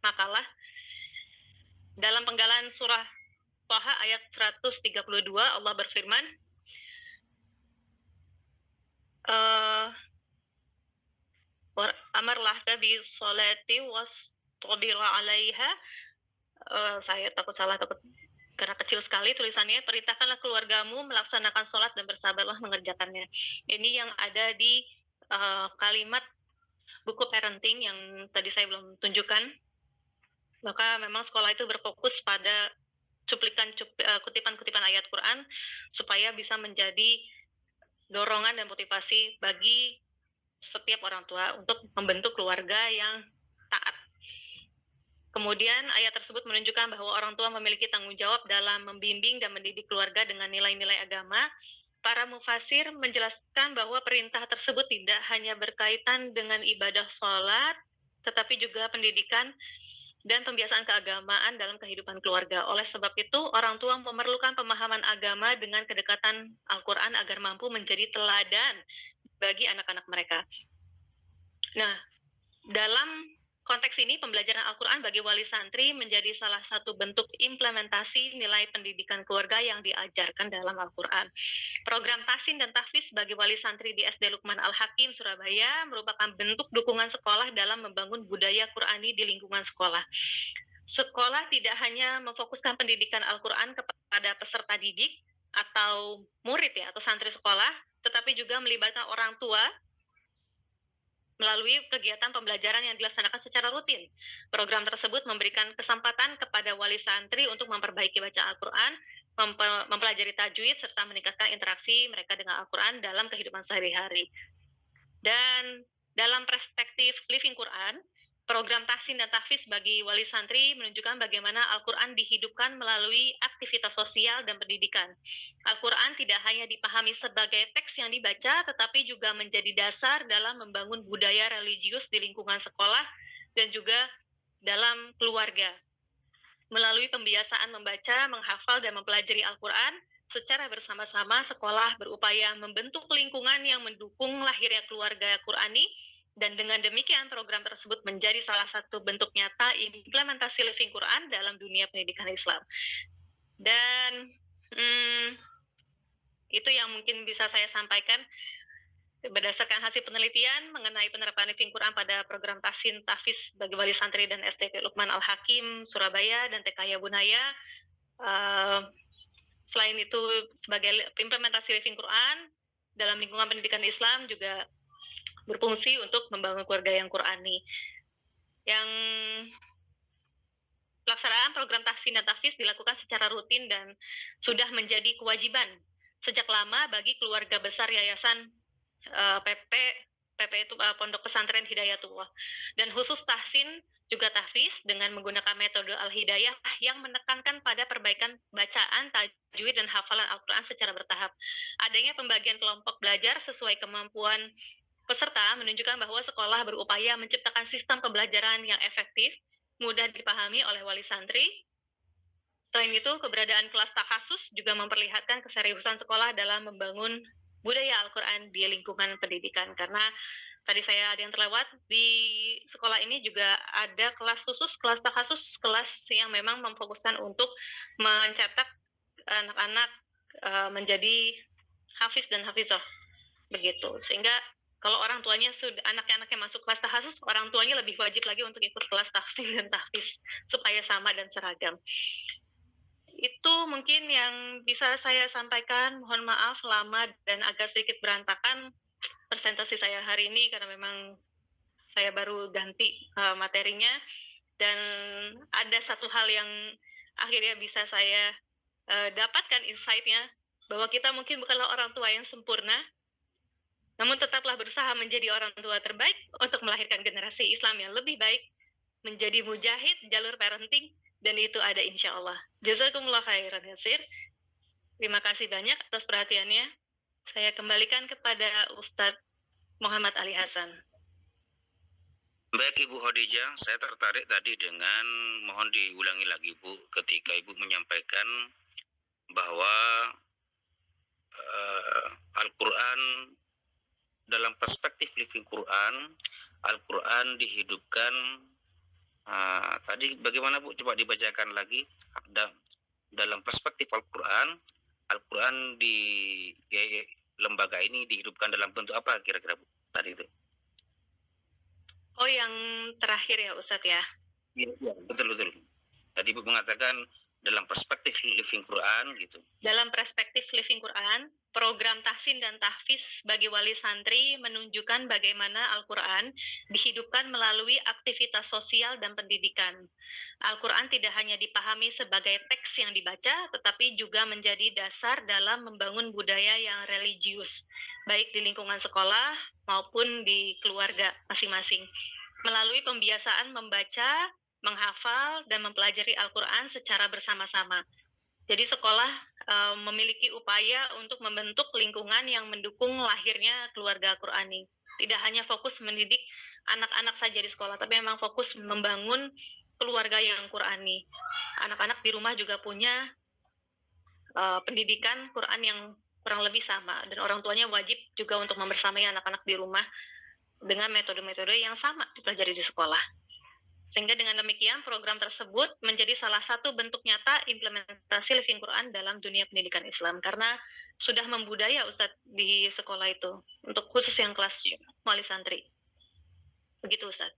makalah. Dalam penggalan surah Thaha ayat 132, Allah berfirman, amarlah bi sholati wastabir 'alaiha. Saya takut salah, karena kecil sekali tulisannya. Perintahkanlah keluargamu melaksanakan sholat dan bersabarlah mengerjakannya. Ini yang ada di kalimat buku parenting yang tadi saya belum tunjukkan. Maka memang sekolah itu berfokus pada kutipan-kutipan ayat Quran supaya bisa menjadi dorongan dan motivasi bagi setiap orang tua untuk membentuk keluarga yang taat. Kemudian ayat tersebut menunjukkan bahwa orang tua memiliki tanggung jawab dalam membimbing dan mendidik keluarga dengan nilai-nilai agama. Para mufasir menjelaskan bahwa perintah tersebut tidak hanya berkaitan dengan ibadah sholat, tetapi juga pendidikan dan pembiasaan keagamaan dalam kehidupan keluarga. Oleh sebab itu, orang tua memerlukan pemahaman agama dengan kedekatan Al-Quran agar mampu menjadi teladan bagi anak-anak mereka. Nah, dalam konteks ini, pembelajaran Al-Quran bagi wali santri menjadi salah satu bentuk implementasi nilai pendidikan keluarga yang diajarkan dalam Al-Quran. Program tahsin dan tahfiz bagi wali santri di SD Lukman Al-Hakim, Surabaya merupakan bentuk dukungan sekolah dalam membangun budaya Qurani di lingkungan sekolah. Sekolah tidak hanya memfokuskan pendidikan Al-Quran kepada peserta didik atau murid ya, atau santri sekolah, tetapi juga melibatkan orang tua melalui kegiatan pembelajaran yang dilaksanakan secara rutin. Program tersebut memberikan kesempatan kepada wali santri untuk memperbaiki bacaan Al-Quran, mempelajari tajwid, serta meningkatkan interaksi mereka dengan Al-Quran dalam kehidupan sehari-hari. Dan dalam perspektif Living Quran, program tahsin dan tahfiz bagi wali santri menunjukkan bagaimana Al-Quran dihidupkan melalui aktivitas sosial dan pendidikan. Al-Quran tidak hanya dipahami sebagai teks yang dibaca, tetapi juga menjadi dasar dalam membangun budaya religius di lingkungan sekolah dan juga dalam keluarga. Melalui pembiasaan membaca, menghafal, dan mempelajari Al-Quran, secara bersama-sama sekolah berupaya membentuk lingkungan yang mendukung lahirnya keluarga Qurani, dan dengan demikian program tersebut menjadi salah satu bentuk nyata implementasi Living Quran dalam dunia pendidikan Islam. Dan itu yang mungkin bisa saya sampaikan berdasarkan hasil penelitian mengenai penerapan Living Quran pada program tahsin tahfiz bagi wali santri dan SDP Lukman Al-Hakim Surabaya dan TK Bunaya. Selain itu, sebagai implementasi Living Quran dalam lingkungan pendidikan Islam juga berfungsi untuk membangun keluarga yang Qurani. Yang pelaksanaan program tahsin dan tahfiz dilakukan secara rutin dan sudah menjadi kewajiban sejak lama bagi keluarga besar Yayasan PP itu Pondok Pesantren Hidayatullah. Dan khusus tahsin juga tahfiz dengan menggunakan metode Al-Hidayah yang menekankan pada perbaikan bacaan, tajwid, dan hafalan Al-Quran secara bertahap. Adanya pembagian kelompok belajar sesuai kemampuan peserta menunjukkan bahwa sekolah berupaya menciptakan sistem pembelajaran yang efektif, mudah dipahami oleh wali santri. Selain itu, keberadaan kelas takhasus juga memperlihatkan keseriusan sekolah dalam membangun budaya Al-Quran di lingkungan pendidikan. Karena tadi saya ada yang terlewat, di sekolah ini juga ada kelas khusus, kelas takhasus, kelas yang memang memfokuskan untuk mencetak anak-anak menjadi hafiz dan hafizah. Begitu. Sehingga kalau orang tuanya sudah anaknya masuk kelas tahfiz, orang tuanya lebih wajib lagi untuk ikut kelas tahsin dan tahfiz supaya sama dan seragam. Itu mungkin yang bisa saya sampaikan. Mohon maaf lama dan agak sedikit berantakan presentasi saya hari ini karena memang saya baru ganti materinya, dan ada satu hal yang akhirnya bisa saya dapatkan insight-nya bahwa kita mungkin bukanlah orang tua yang sempurna, namun tetaplah berusaha menjadi orang tua terbaik untuk melahirkan generasi Islam yang lebih baik, menjadi mujahid jalur parenting, dan itu ada insya Allah. Jazakumullah khairan katsir. Terima kasih banyak atas perhatiannya. Saya kembalikan kepada Ustadz Muhammad Ali Hasan. Baik Ibu Khadijah, saya tertarik tadi dengan, mohon diulangi lagi Bu, ketika Ibu menyampaikan bahwa Al-Quran dalam perspektif Living Quran, Al-Quran dihidupkan. Tadi bagaimana Bu? Coba dibacakan lagi. Dalam perspektif Al-Quran, Al-Quran di lembaga ini dihidupkan dalam bentuk apa kira-kira Bu? Tadi itu. Oh, yang terakhir ya Ustadz ya? Iya, betul. Tadi Bu mengatakan dalam perspektif Living Quran gitu. Dalam perspektif Living Quran, program tahsin dan tahfiz bagi wali santri menunjukkan bagaimana Al-Quran dihidupkan melalui aktivitas sosial dan pendidikan. Al-Quran tidak hanya dipahami sebagai teks yang dibaca, tetapi juga menjadi dasar dalam membangun budaya yang religius, baik di lingkungan sekolah maupun di keluarga masing-masing. Melalui pembiasaan membaca, menghafal, dan mempelajari Al-Quran secara bersama-sama. Jadi sekolah memiliki upaya untuk membentuk lingkungan yang mendukung lahirnya keluarga Qurani. Tidak hanya fokus mendidik anak-anak saja di sekolah, tapi memang fokus membangun keluarga yang Qurani. Anak-anak di rumah juga punya pendidikan Quran yang kurang lebih sama, dan orang tuanya wajib juga untuk membersamai anak-anak di rumah dengan metode-metode yang sama dipelajari di sekolah. Sehingga dengan demikian program tersebut menjadi salah satu bentuk nyata implementasi Living Quran dalam dunia pendidikan Islam. Karena sudah membudaya Ustadz di sekolah itu, untuk khusus yang kelas wali santri. Begitu Ustadz.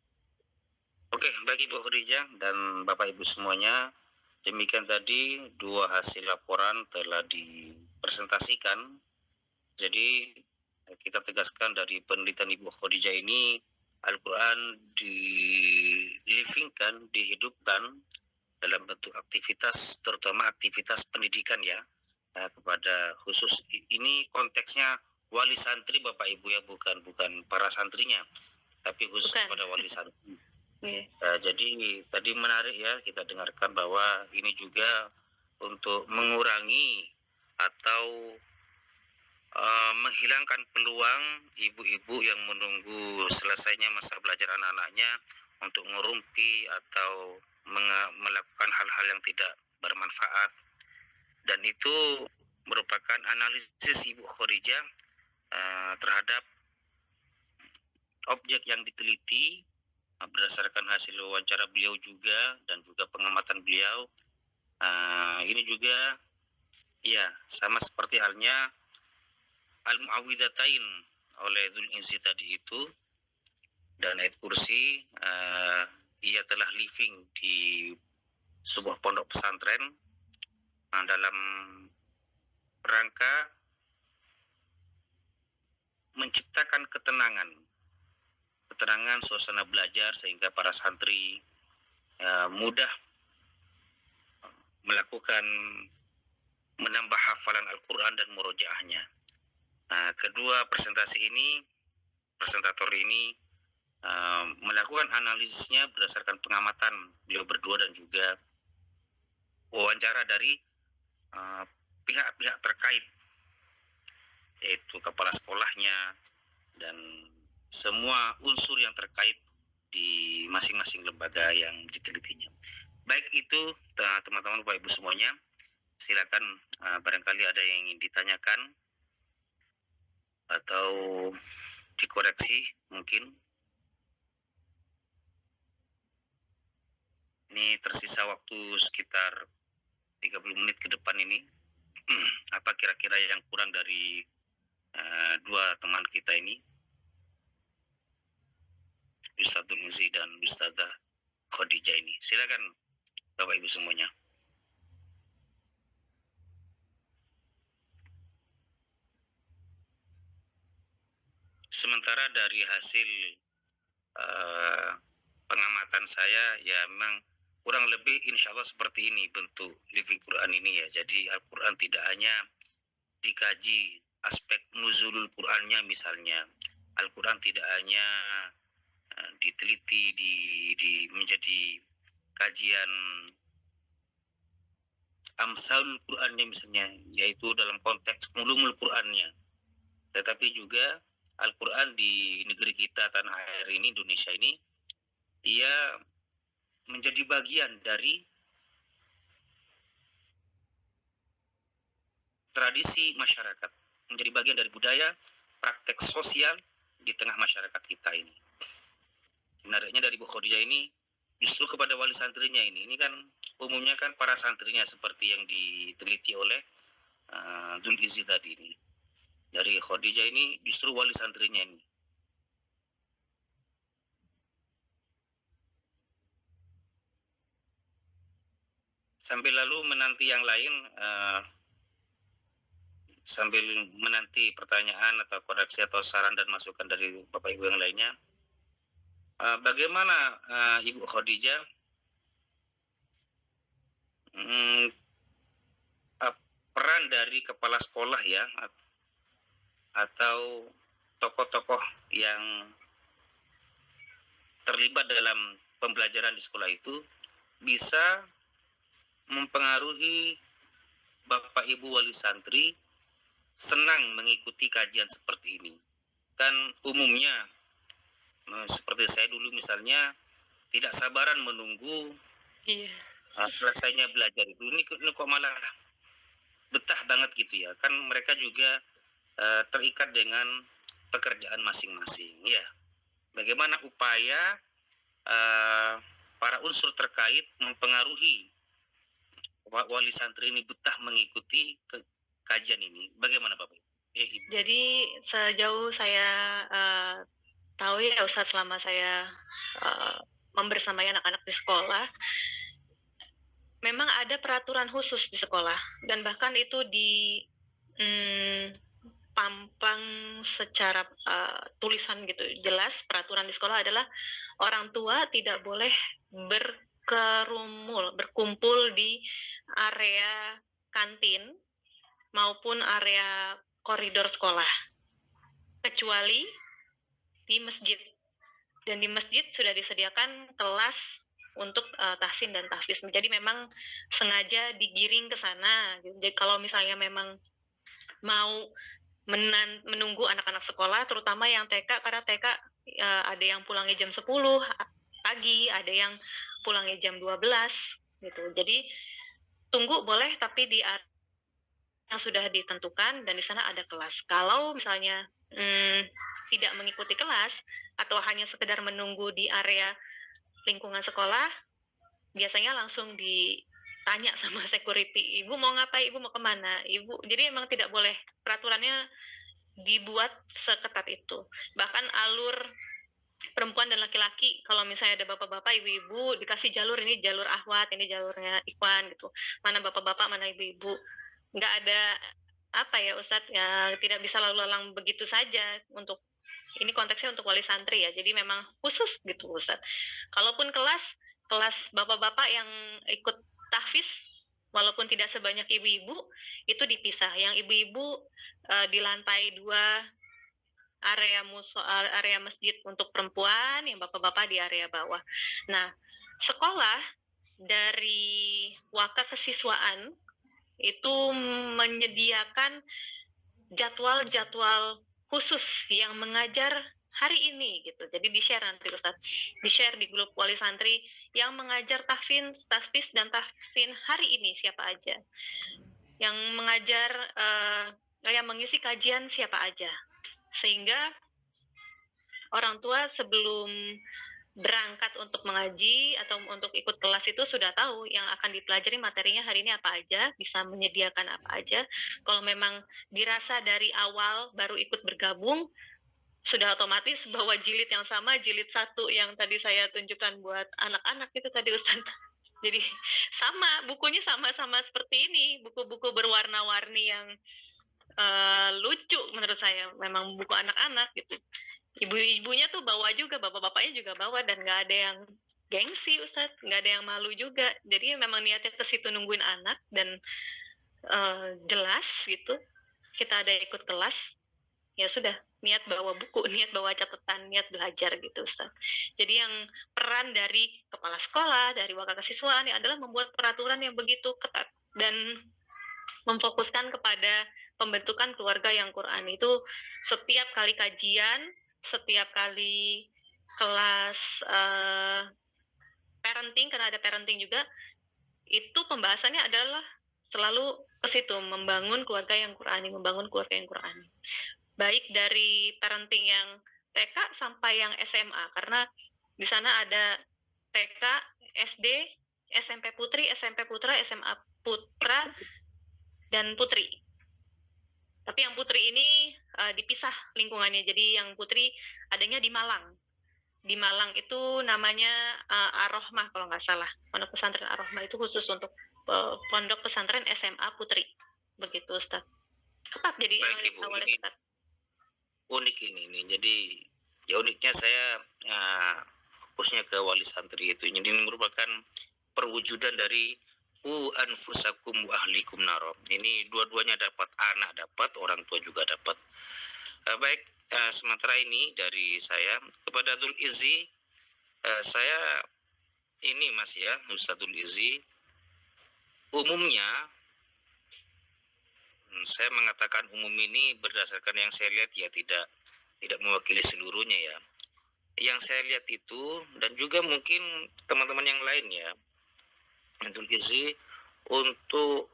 Oke, bagi Ibu Khadijah dan Bapak Ibu semuanya, demikian tadi dua hasil laporan telah dipresentasikan. Jadi kita tegaskan dari penelitian Ibu Khadijah ini, Al-Quran dilivingkan, dihidupkan dalam bentuk aktivitas, terutama aktivitas pendidikan ya, kepada khusus ini konteksnya wali santri Bapak Ibu ya, bukan para santrinya, tapi khusus Bukan. kepada wali santri. Yeah. Jadi tadi menarik ya kita dengarkan bahwa ini juga untuk mengurangi atau menghilangkan peluang ibu-ibu yang menunggu selesainya masa belajar anak-anaknya untuk ngerumpi atau melakukan hal-hal yang tidak bermanfaat. Dan itu merupakan analisis Ibu Khadijah terhadap objek yang diteliti berdasarkan hasil wawancara beliau juga dan juga pengamatan beliau. Ini juga ya sama seperti halnya Al-Mu'awwidhatain oleh Dzul Izzi tadi itu, dan ayat kursi ia telah living di sebuah pondok pesantren dalam rangka menciptakan ketenangan suasana belajar sehingga para santri mudah melakukan menambah hafalan Al-Quran dan murojaahnya. Kedua presentator ini melakukan analisisnya berdasarkan pengamatan beliau berdua dan juga wawancara dari pihak-pihak terkait, yaitu kepala sekolahnya dan semua unsur yang terkait di masing-masing lembaga yang ditelitinya. Baik itu teman-teman Bapak Ibu semuanya, silakan barangkali ada yang ingin ditanyakan atau dikoreksi mungkin. Ini tersisa waktu sekitar 30 menit ke depan ini. Apa kira-kira yang kurang dari dua teman kita ini, Ustadz Dzul Izzi dan Ustadzah Khadijah ini? Silakan Bapak Ibu semuanya. Sementara dari hasil pengamatan saya ya memang kurang lebih insya Allah seperti ini bentuk Living Quran ini ya. Jadi Al-Quran tidak hanya dikaji aspek nuzulul Qurannya misalnya. Al-Quran tidak hanya diteliti menjadi kajian amsalul Qurannya misalnya, yaitu dalam konteks ulumul Qurannya, tetapi juga Al-Quran di negeri kita tanah air ini, Indonesia ini, ia menjadi bagian dari tradisi masyarakat, menjadi bagian dari budaya praktek sosial di tengah masyarakat kita ini. Menariknya dari Bu Khadijah ini justru kepada wali santrinya ini kan umumnya kan para santrinya seperti yang diteliti oleh Dzul Izzi tadi ini. Dari Khadijah ini justru wali santrinya ini. Sambil lalu menanti yang lain, sambil menanti pertanyaan atau koreksi atau saran dan masukan dari Bapak Ibu yang lainnya, bagaimana Ibu Khadijah peran dari kepala sekolah ya, atau tokoh-tokoh yang terlibat dalam pembelajaran di sekolah itu bisa mempengaruhi Bapak Ibu wali santri senang mengikuti kajian seperti ini. Kan umumnya seperti saya dulu misalnya tidak sabaran menunggu selesainya belajar itu. Ini kok malah betah banget gitu ya. Kan mereka juga terikat dengan pekerjaan masing-masing ya. Bagaimana upaya para unsur terkait mempengaruhi wali santri ini betah mengikuti kajian ini. Bagaimana Bapak? Ibu. Jadi sejauh saya tahu ya Ustadz, selama saya membersamai anak-anak di sekolah, memang ada peraturan khusus di sekolah, dan bahkan itu pampang secara tulisan gitu, jelas peraturan di sekolah adalah orang tua tidak boleh berkumpul di area kantin maupun area koridor sekolah, kecuali di masjid. Dan di masjid sudah disediakan kelas untuk tahsin dan tahfiz. Jadi memang sengaja digiring ke sana. Jadi kalau misalnya memang mau menunggu anak-anak sekolah, terutama yang TK, karena TK ada yang pulangnya jam 10 pagi, ada yang pulangnya jam 12 gitu. Jadi tunggu boleh, tapi di area yang sudah ditentukan dan di sana ada kelas. Kalau misalnya tidak mengikuti kelas atau hanya sekedar menunggu di area lingkungan sekolah, biasanya langsung ditanya sama security, ibu mau ngapain, ibu mau kemana, ibu. Jadi emang tidak boleh, peraturannya dibuat seketat itu. Bahkan alur perempuan dan laki-laki, kalau misalnya ada bapak-bapak, ibu-ibu, dikasih jalur, ini jalur Ahwat, ini jalurnya Ikhwan gitu. Mana bapak-bapak, mana ibu-ibu. Nggak ada apa ya Ustadz, ya tidak bisa lalu lalang begitu saja. Untuk ini konteksnya untuk wali santri ya, jadi memang khusus gitu Ustadz. Kalaupun kelas bapak-bapak yang ikut tahfiz, walaupun tidak sebanyak ibu-ibu, itu dipisah. Yang ibu-ibu di lantai 2 area masjid untuk perempuan, yang bapak-bapak di area bawah. Nah, sekolah dari Waka Kesiswaan itu menyediakan jadwal-jadwal khusus yang mengajar hari ini gitu. Jadi di-share nanti Ustadz, di-share di grup wali santri yang mengajar tahfiz dan tahsin hari ini siapa aja, yang mengajar yang mengisi kajian siapa aja, sehingga orang tua sebelum berangkat untuk mengaji atau untuk ikut kelas itu sudah tahu yang akan dipelajari materinya hari ini apa aja, bisa menyediakan apa aja. Kalau memang dirasa dari awal baru ikut bergabung, sudah otomatis bawa jilid yang sama, jilid 1 yang tadi saya tunjukkan buat anak-anak itu tadi Ustaz. Jadi sama, bukunya sama-sama seperti ini, buku-buku berwarna-warni yang lucu menurut saya, memang buku anak-anak gitu. Ibu-ibunya tuh bawa juga, bapak-bapaknya juga bawa, dan nggak ada yang gengsi Ustadz, nggak ada yang malu juga. Jadi memang niatnya ke situ nungguin anak, dan jelas gitu. Kita ada ikut kelas, ya sudah, niat bawa buku, niat bawa catatan, niat belajar gitu Ustadz. Jadi yang peran dari kepala sekolah, dari Waka Kesiswaan adalah membuat peraturan yang begitu ketat dan memfokuskan kepada pembentukan keluarga yang Quran. Itu setiap kali kajian, setiap kali kelas parenting, karena ada parenting juga, itu pembahasannya adalah selalu ke situ, membangun keluarga yang Qurani, baik dari parenting yang TK sampai yang SMA, karena di sana ada TK, SD, SMP putri, SMP putra, SMA putra, dan putri. Tapi yang putri ini dipisah lingkungannya. Jadi yang putri adanya di Malang. Di Malang itu namanya Ar-Rahmah kalau nggak salah. Pondok pesantren Ar-Rahmah itu khusus untuk pondok pesantren SMA putri. Begitu Ustaz. Ketat jadi awalnya ketat. Unik ini. Jadi ya uniknya saya fokusnya ke wali santri itu. Jadi ini merupakan perwujudan dari anfusakum wa ahlikum naro. Ini dua-duanya dapat, anak dapat, orang tua juga dapat. Baik, sementara ini dari saya kepada Dzul Izzi, saya ini Mas ya, Ustadzul Izzi, umumnya saya mengatakan umum ini berdasarkan yang saya lihat ya, tidak mewakili seluruhnya ya. Yang saya lihat itu, dan juga mungkin teman-teman yang lain ya, Dzul Izzi, untuk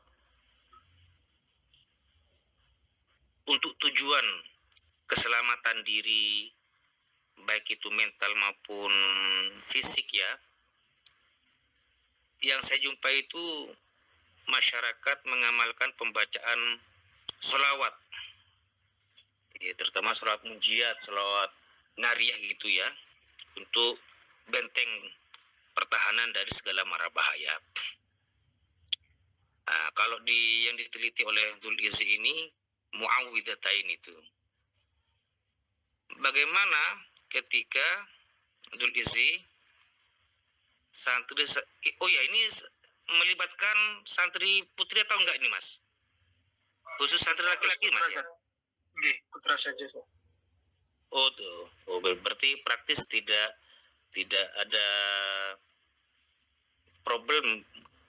tujuan keselamatan diri, baik itu mental maupun fisik ya, yang saya jumpai itu masyarakat mengamalkan pembacaan sholawat, ya, terutama sholawat munjiat, sholawat nariyah gitu ya, untuk benteng pertahanan dari segala mara bahaya. Nah, kalau yang diteliti oleh Dzul Izzi ini muawwidzatain itu. Bagaimana ketika Dzul Izzi santri, oh ya, ini melibatkan santri putri atau enggak ini Mas? Khusus santri laki-laki Mas ya? Putra saja. Oh tuh, oh, berarti praktis tidak ada problem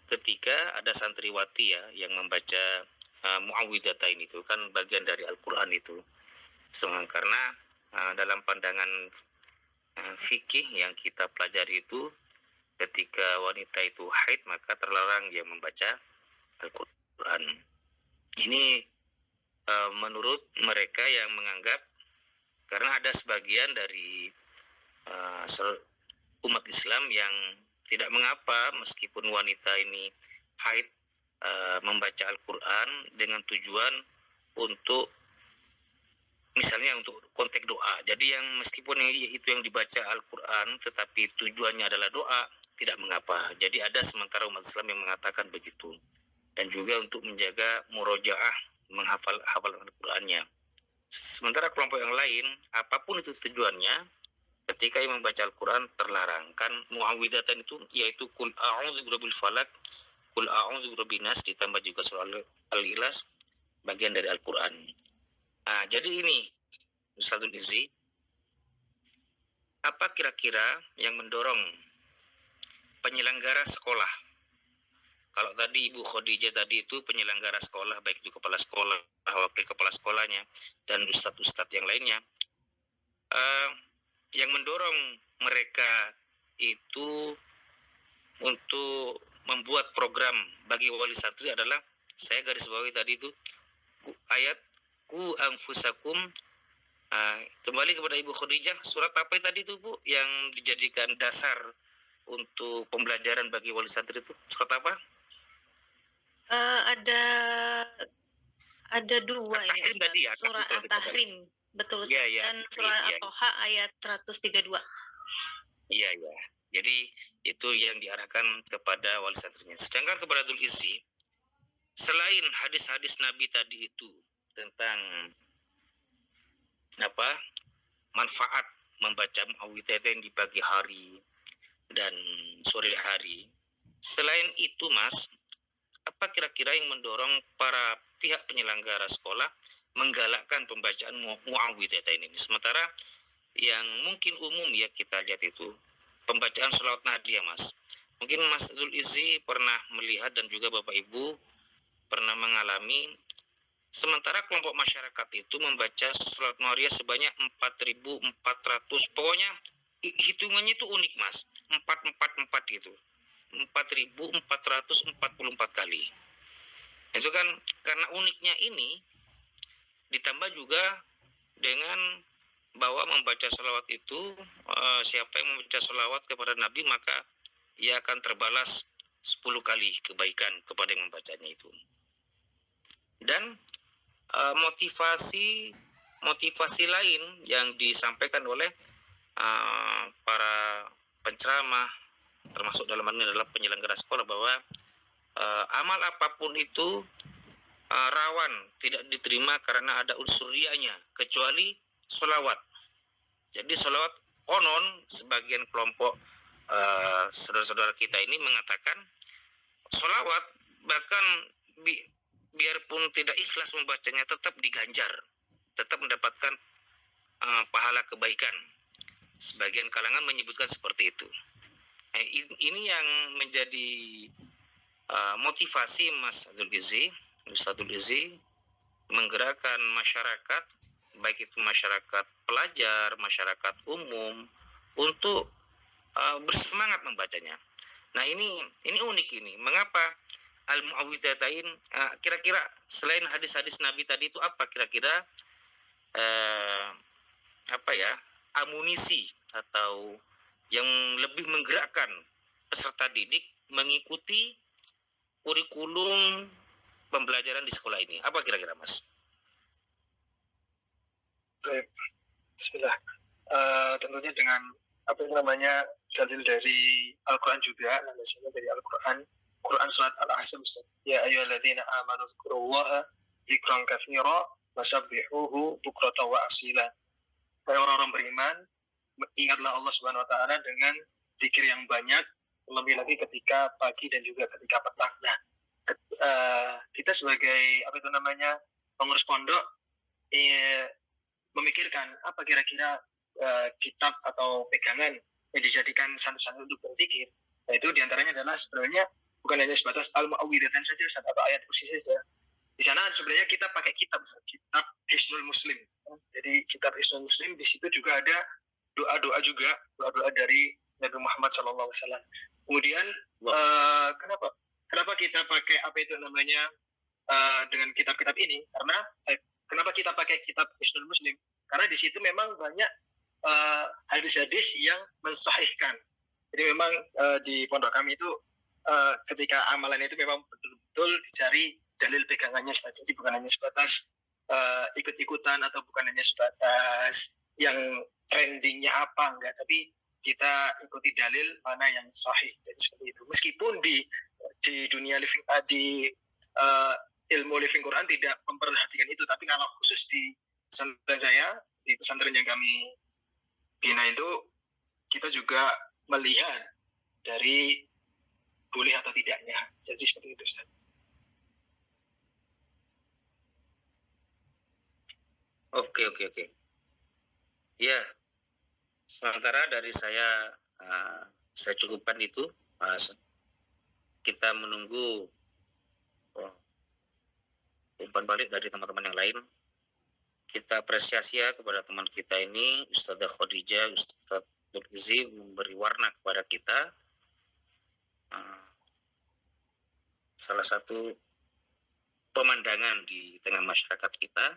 ketika ada santriwati ya yang membaca muawwidzatain itu, kan bagian dari Al-Qur'an itu. Karena dalam pandangan fikih yang kita pelajari itu, ketika wanita itu haid maka terlarang dia membaca Al-Qur'an. Ini menurut mereka yang menganggap, karena ada sebagian dari umat Islam yang tidak mengapa meskipun wanita ini haid membaca Al-Quran dengan tujuan untuk misalnya untuk konteks doa. Jadi yang meskipun itu yang dibaca Al-Quran tetapi tujuannya adalah doa, tidak mengapa. Jadi ada sementara umat Islam yang mengatakan begitu. Dan juga untuk menjaga murojaah, menghafal Al-Qurannya. Sementara kelompok yang lain, apapun itu tujuannya, ketika yang membaca Al-Quran terlarang. Kan muawwidzatain itu yaitu kul a'udzu birabbil falaq, kul a'udzu birabbin nas, ditambah juga surah Al-Ikhlas, bagian dari Al-Quran. Nah, jadi ini Ustadzul Izzi, apa kira-kira yang mendorong penyelenggara sekolah? Kalau tadi Ibu Khadijah tadi itu penyelenggara sekolah, baik itu kepala sekolah, wakil kepala sekolahnya, dan ustadz-ustadz yang lainnya, yang mendorong mereka itu untuk membuat program bagi wali santri adalah, saya garis bawahi tadi itu ayat ku anfusakum. Kembali kepada Ibu Khadijah, surat apa tadi itu Bu yang dijadikan dasar untuk pembelajaran bagi wali santri itu? Surat apa? Ada dua ini tadi ya, surah At-Tahrim, betul, ya, ya, dan surah ya, At-Toha ayat 132. Iya, ya. Jadi itu yang diarahkan kepada wali santrinya. Sedangkan kepada Dzul Izzi, selain hadis-hadis Nabi tadi itu tentang manfaat membaca muawwidzatain di pagi hari dan sore hari, selain itu Mas, apa kira-kira yang mendorong para pihak penyelenggara sekolah menggalakkan pembacaan muawwidzatain ini? Sementara yang mungkin umum ya kita lihat itu pembacaan sholawat nadia Mas. Mungkin Mas Dzul Izzi pernah melihat dan juga Bapak Ibu pernah mengalami, sementara kelompok masyarakat itu membaca sholawat nadia sebanyak 4.400, pokoknya hitungannya itu unik Mas, 444 gitu, 4.444 kali. Itu kan karena uniknya ini, ditambah juga dengan bahwa membaca sholawat itu, siapa yang membaca sholawat kepada Nabi maka ia akan terbalas 10 kali kebaikan kepada yang membacanya itu. Dan motivasi lain yang disampaikan oleh para penceramah, termasuk dalam hal ini adalah penyelenggara sekolah, bahwa amal apapun itu rawan tidak diterima karena ada unsur ria'nya, kecuali sholawat. Jadi sholawat, konon sebagian kelompok saudara-saudara kita ini mengatakan sholawat bahkan biarpun tidak ikhlas membacanya tetap diganjar, tetap mendapatkan pahala kebaikan. Sebagian kalangan menyebutkan seperti itu. Ini yang menjadi motivasi Mas Dzul Izzi menggerakkan masyarakat, baik itu masyarakat pelajar, masyarakat umum, untuk bersemangat membacanya. Nah ini unik ini. Mengapa al-muawwidzatain? Kira-kira selain hadis-hadis Nabi tadi itu apa kira-kira amunisi atau yang lebih menggerakkan peserta didik mengikuti kurikulum pembelajaran di sekolah ini? Apa kira-kira, Mas? Baik, bismillah. Tentunya dengan apa yang namanya dalil dari Al-Quran juga, misalnya dari Al-Quran, Quran surat Al-Ahzab, ya ayyuhalladzina amanu dzkurullaha dzikran katsira wasabbihuhu bukratan wa asila. Hai orang-orang beriman, ingatlah Allah Subhanahu wa taala dengan zikir yang banyak, lebih lagi ketika pagi dan juga ketika petang. Nah, kita sebagai apa itu namanya pengurus pondok memikirkan apa kira-kira kitab atau pegangan yang dijadikan sandaran untuk berzikir. Nah, itu diantaranya adalah sebenarnya bukan hanya sebatas al-mu'awwidatan saja atau ayat kursi saja. Di sana sebenarnya kita pakai kitab Hisnul Muslim. Jadi kitab Hisnul Muslim di situ juga ada doa-doa juga, doa-doa dari Nabi Muhammad SAW. Kemudian kenapa kita pakai apa itu namanya dengan kitab-kitab ini? Karena kenapa kita pakai kitab Hisnul Muslim? Karena di situ memang banyak hadis-hadis yang mensahihkan. Jadi memang di pondok kami itu ketika amalan itu memang betul-betul dicari dalil pegangannya. Jadi bukan hanya sebatas ikut-ikutan atau bukan hanya sebatas yang trendingnya apa, enggak. Tapi kita ikuti dalil mana yang sahih. Jadi seperti itu. Meskipun di dunia living di ilmu living Quran tidak memperhatikan itu, tapi kalau khusus di pesantren saya, di pesantren yang kami bina itu, kita juga melihat dari boleh atau tidaknya. Jadi seperti itu, Ustaz. Oke. Ya, sementara dari saya cukupkan itu. Kita menunggu umpan balik dari teman-teman yang lain. Kita apresiasi ya kepada teman kita ini, Ustadzah Khadijah, Ustadz Zulkifli, memberi warna kepada kita. Salah satu pemandangan di tengah masyarakat kita.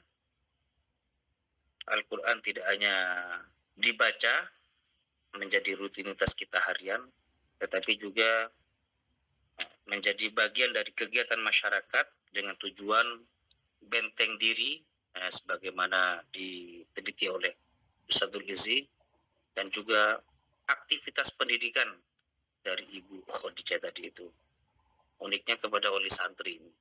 Al-Quran tidak hanya dibaca menjadi rutinitas kita harian, tetapi juga menjadi bagian dari kegiatan masyarakat dengan tujuan benteng diri, sebagaimana diteliti oleh Ustadz Zulkifli, dan juga aktivitas pendidikan dari Ibu Khadijah tadi itu. Uniknya kepada wali santri ini.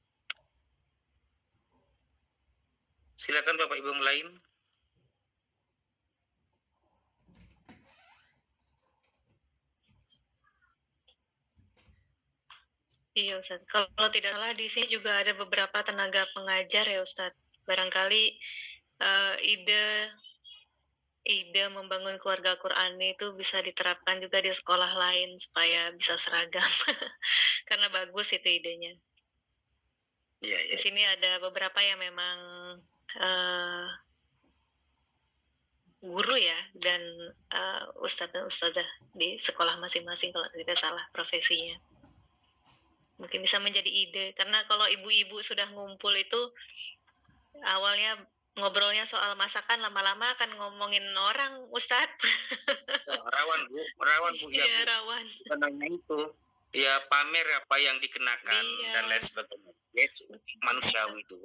Silakan Bapak Ibu yang lain. Iya Ustadz, kalau tidak salah di sini juga ada beberapa tenaga pengajar ya Ustadz. Barangkali ide membangun keluarga Qurani itu bisa diterapkan juga di sekolah lain supaya bisa seragam. Karena bagus itu idenya. Iya. Di sini ada beberapa yang memang guru ya, dan ustadz dan ustadzah di sekolah masing-masing kalau tidak salah profesinya. Mungkin bisa menjadi ide, karena kalau ibu-ibu sudah ngumpul itu awalnya ngobrolnya soal masakan, lama-lama akan ngomongin orang, Ustadz. Rawan Bu, ya Iya, Bu. rawan. Benarnya itu. Ya pamer apa yang dikenakan dan lain sebagainya. Ya, manusiawi itu.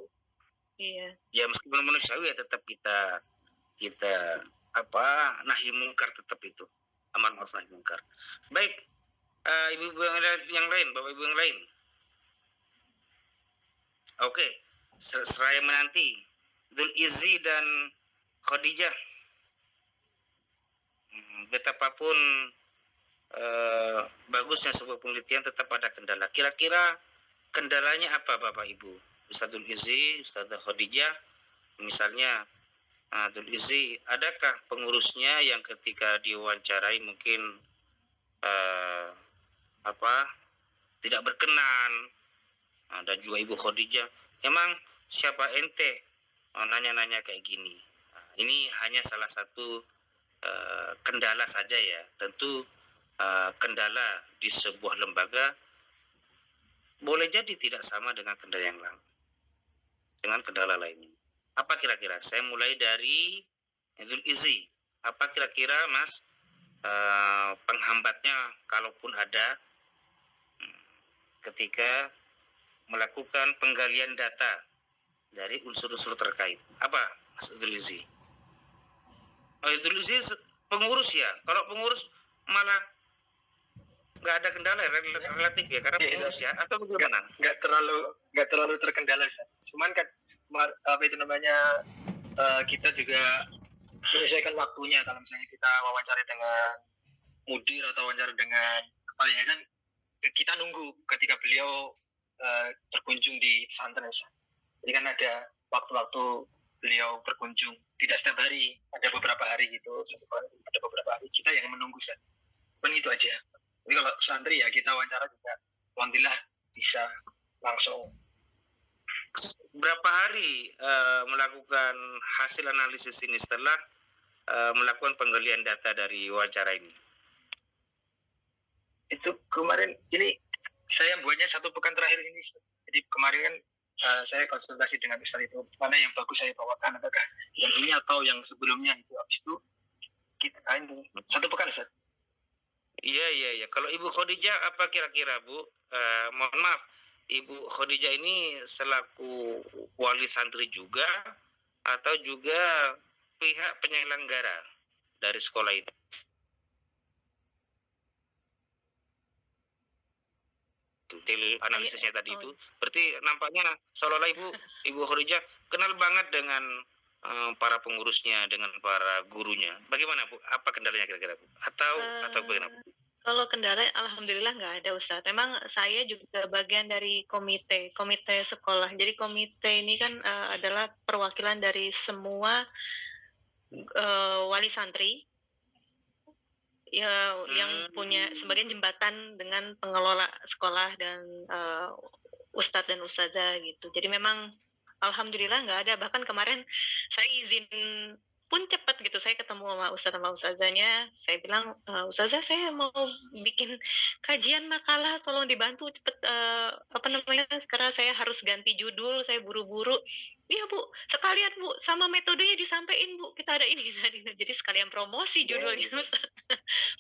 Iya. Ya meskipun manusiawi ya tetap kita nahi mungkar tetap itu. Amar ma'ruf nahi mungkar. Baik, ibu-ibu yang lain, bapak ibu yang lain. Oke, seraya menanti Zulkifli dan Khadijah. Betapapun bagusnya sebuah penelitian, tetap ada kendala. Kira-kira kendalanya apa Bapak Ibu? Ustadz Zulkifli, Ustadzah Khadijah, misalnya Zulkifli, adakah pengurusnya yang ketika diwawancarai mungkin tidak berkenan? Dan juga Ibu Khadijah, emang siapa ente nanya-nanya kayak gini? Ini hanya salah satu kendala saja ya. Tentu kendala di sebuah lembaga boleh jadi tidak sama dengan kendala lainnya. Apa kira-kira? Saya mulai dari Zulkifli. Apa kira-kira Mas penghambatnya kalaupun ada? ketika melakukan penggalian data dari unsur-unsur terkait. Apa Mas Idrisi? Idrisi pengurus ya. Kalau pengurus malah nggak ada kendala relatif ya, karena pengurus ya, atau bagaimana? Nggak terlalu terkendala, Ustaz. Cuman kan kita juga menyesuaikan waktunya. Kalau misalnya kita wawancara dengan mudir atau wawancara dengan kepala yayasan, kita nunggu ketika beliau berkunjung di pesantren. Jadi kan ada waktu-waktu beliau berkunjung, tidak setiap hari, ada beberapa hari gitu, ada beberapa hari kita yang menunggu. Kan itu aja. Jadi kalau santri ya kita wawancara juga, alhamdulillah bisa langsung. Berapa hari melakukan hasil analisis ini setelah melakukan penggalian data dari wawancara ini? Itu kemarin, ini saya buatnya 1 pekan terakhir ini. Jadi kemarin kan saya konsultasi dengan Ustaz itu, mana yang bagus saya bawakan, apakah yang ini atau yang sebelumnya itu. Habis itu kita ini 1 pekan, Ustaz. Iya. Kalau Ibu Khadijah apa kira-kira, Bu? Mohon maaf, Ibu Khadijah ini selaku wali santri juga atau juga pihak penyelenggara dari sekolah itu? Analisisnya tadi itu, berarti nampaknya seolah-olah Ibu Khadijah kenal banget dengan para pengurusnya, dengan para gurunya. Bagaimana, Bu? Apa kendalanya kira-kira, Bu? Atau bagaimana, Bu? Kalau kendala, alhamdulillah nggak ada, Ustadz. Memang saya juga bagian dari komite sekolah. Jadi komite ini kan adalah perwakilan dari semua wali santri ya, yang punya sebagian jembatan dengan pengelola sekolah dan ustadz dan ustazah gitu. Jadi memang alhamdulillah nggak ada. Bahkan kemarin saya izin pun cepat gitu, saya ketemu sama ustadz sama ustazahnya, saya bilang, ustazah saya mau bikin kajian makalah, tolong dibantu cepet, sekarang saya harus ganti judul, saya buru-buru. Iya Bu, sekalian Bu, sama metodenya disampaikan Bu, kita ada ini, jadi sekalian promosi judulnya Ustaz.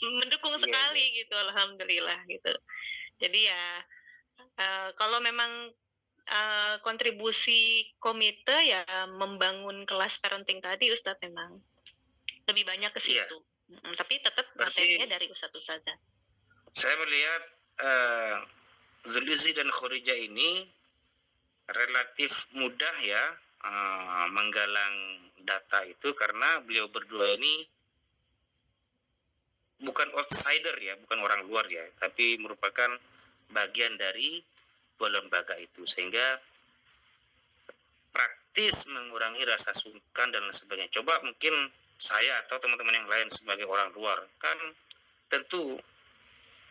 Mendukung sekali gitu, alhamdulillah gitu. Jadi ya kalau memang kontribusi komite ya membangun kelas parenting tadi, Ustadz, memang lebih banyak ke situ. Tapi tetap materinya dari Ustadz saja. Saya melihat Zulkifli dan Khadijah ini relatif mudah ya menggalang data itu, karena beliau berdua ini bukan outsider ya, bukan orang luar ya, tapi merupakan bagian dari dua lembaga itu, sehingga praktis mengurangi rasa sungkan dan lain sebagainya. Coba mungkin saya atau teman-teman yang lain sebagai orang luar kan tentu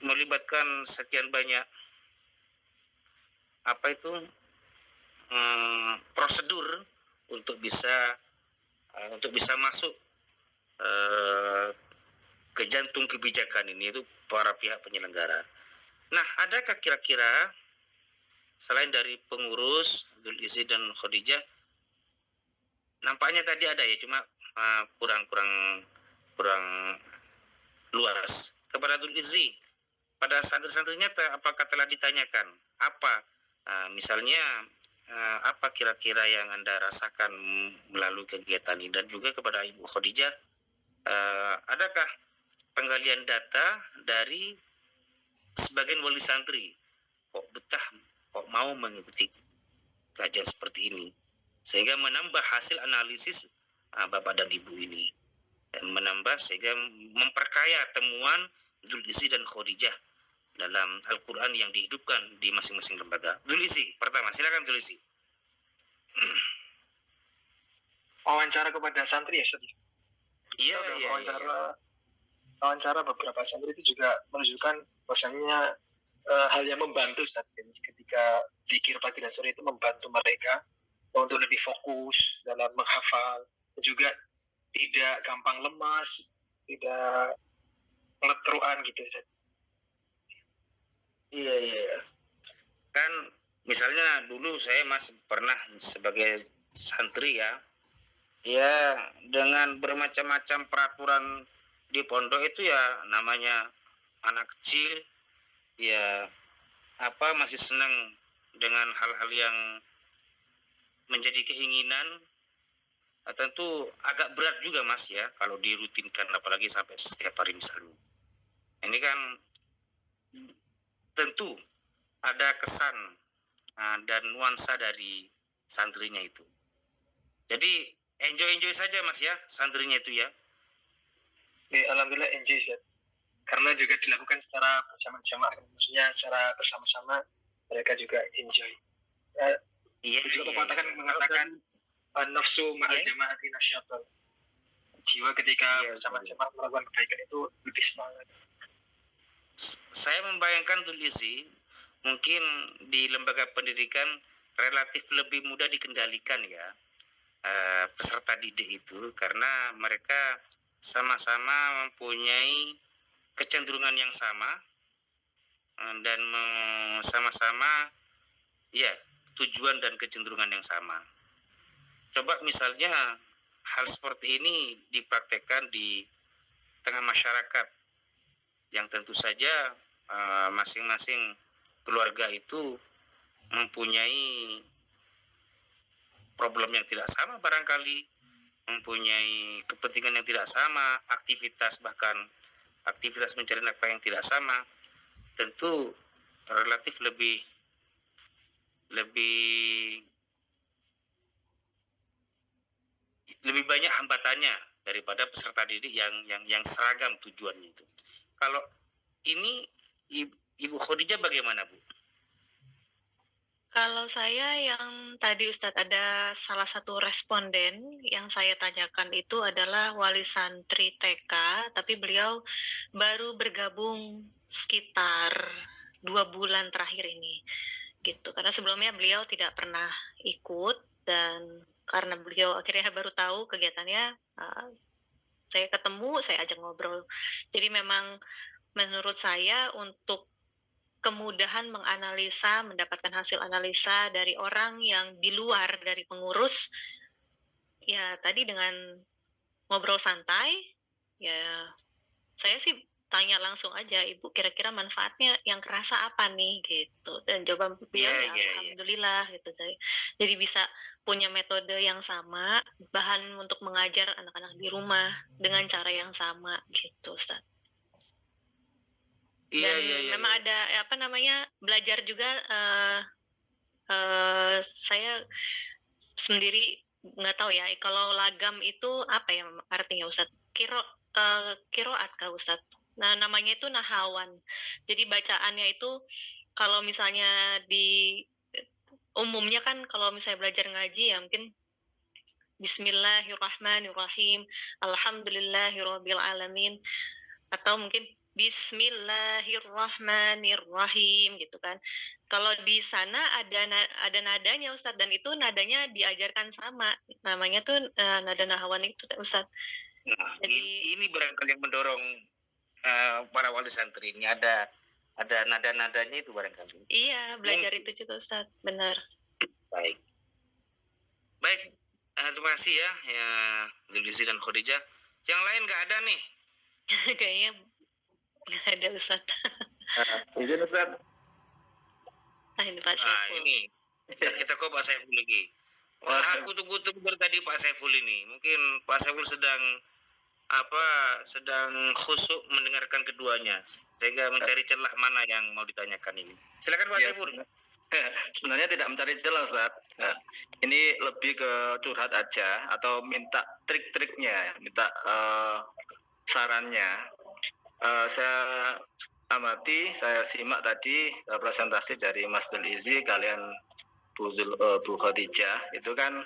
melibatkan sekian banyak prosedur untuk bisa masuk ke jantung kebijakan ini, itu para pihak penyelenggara. Nah, adakah kira-kira selain dari pengurus Zulkifli dan Khadijah, nampaknya tadi ada ya, cuma kurang luas, kepada Zulkifli, pada santri-santrinya apakah telah ditanyakan apa misalnya apa kira-kira yang Anda rasakan melalui kegiatan ini, dan juga kepada Ibu Khadijah, adakah penggalian data dari sebagian wali santri kok betah, kok mau mengikuti kajian seperti ini, sehingga menambah hasil analisis Bapak dan Ibu ini, dan menambah sehingga memperkaya temuan Zulkifli dan Khadijah dalam Al-Quran yang dihidupkan di masing-masing lembaga. Zulkifli, pertama, silakan Zulkifli. Wawancara kepada santri ya, Ustaz? Iya. Wawancara beberapa santri itu juga menunjukkan bahwasanya hal yang membantu, Ustaz, ketika zikir pagi dan sore itu membantu mereka untuk lebih fokus dalam menghafal, juga tidak gampang lemas, tidak ngetruan gitu, Ustaz. Iya. Kan misalnya dulu saya masih pernah sebagai santri ya, dengan bermacam-macam peraturan di pondok itu ya, namanya anak kecil ya, masih senang dengan hal-hal yang menjadi keinginan, tentu agak berat juga Mas ya kalau dirutinkan, apalagi sampai setiap hari misalnya. Ini kan tentu ada kesan dan nuansa dari santrinya itu. Jadi enjoy saja Mas ya santrinya itu ya. Alhamdulillah enjoy Ustaz. Karena juga dilakukan secara bersama-sama, maksudnya secara bersama-sama mereka juga enjoy. Iya. Juga pepatah kan mengatakan nafsu ma'al jama'ati nasyatun. Jiwa ketika bersama-sama melakukan kebaikan itu lebih semangat. Saya membayangkan tuh Lizzy, mungkin di lembaga pendidikan relatif lebih mudah dikendalikan ya peserta didik itu, karena mereka sama-sama mempunyai kecenderungan yang sama dan sama-sama ya tujuan dan kecenderungan yang sama. Coba misalnya hal seperti ini dipraktekkan di tengah masyarakat yang tentu saja masing-masing keluarga itu mempunyai problem yang tidak sama, barangkali mempunyai kepentingan yang tidak sama, bahkan aktivitas mencari nafkah yang tidak sama, tentu relatif lebih banyak hambatannya daripada peserta didik yang seragam tujuannya itu. Kalau ini Ibu Khadijah bagaimana, Bu? Kalau saya yang tadi Ustadz, ada salah satu responden yang saya tanyakan itu adalah wali santri TK, tapi beliau baru bergabung sekitar 2 bulan terakhir ini, gitu. Karena sebelumnya beliau tidak pernah ikut, dan karena beliau akhirnya baru tahu kegiatannya, saya ketemu, saya ajak ngobrol. Jadi memang menurut saya untuk kemudahan menganalisa, mendapatkan hasil analisa dari orang yang di luar dari pengurus, ya tadi dengan ngobrol santai, ya saya sih tanya langsung aja, Ibu kira-kira manfaatnya yang kerasa apa nih, gitu. Dan jawaban beliau ya alhamdulillah gitu. Jadi bisa punya metode yang sama, bahan untuk mengajar anak-anak di rumah dengan cara yang sama gitu, Ustaz. Dan memang ada belajar juga, saya sendiri nggak tahu ya kalau lagam itu apa ya artinya Ustaz? Kiroat kah Ustaz? Nah, namanya itu nahawan. Jadi bacaannya itu kalau misalnya di umumnya kan kalau misalnya belajar ngaji ya mungkin Bismillahirrahmanirrahim, Alhamdulillahirabbil alamin, atau mungkin Bismillahirrahmanirrahim gitu kan. Kalau di sana ada nadanya Ustadz, dan itu nadanya diajarkan sama. Namanya tuh nada nahawan itu Ustadz. Nah, jadi ini barangkali yang mendorong para wali santri ini ada nada-nadanya itu barangkali. Iya, belajar itu juga Ustadz, benar. Baik, terima kasih ya Lizzy dan Khadijah. Yang lain nggak ada nih? Kayaknya nggak ada Ustadz. Izin Ustaz. Ini Pak Saiful. Ini kita kok Pak Saiful lagi. Aku tunggu dari tadi Pak Saiful ini. Mungkin Pak Saiful sedang khusyuk mendengarkan keduanya, sehingga mencari celah mana yang mau ditanyakan ini. Silakan Pak Saiful. Sebenarnya tidak mencari celah Ustaz. Nah, ini lebih ke curhat aja atau minta trik-triknya, minta sarannya. Saya amati, saya simak tadi presentasi dari Mas Delizi, kalian Bu Khadijah, itu kan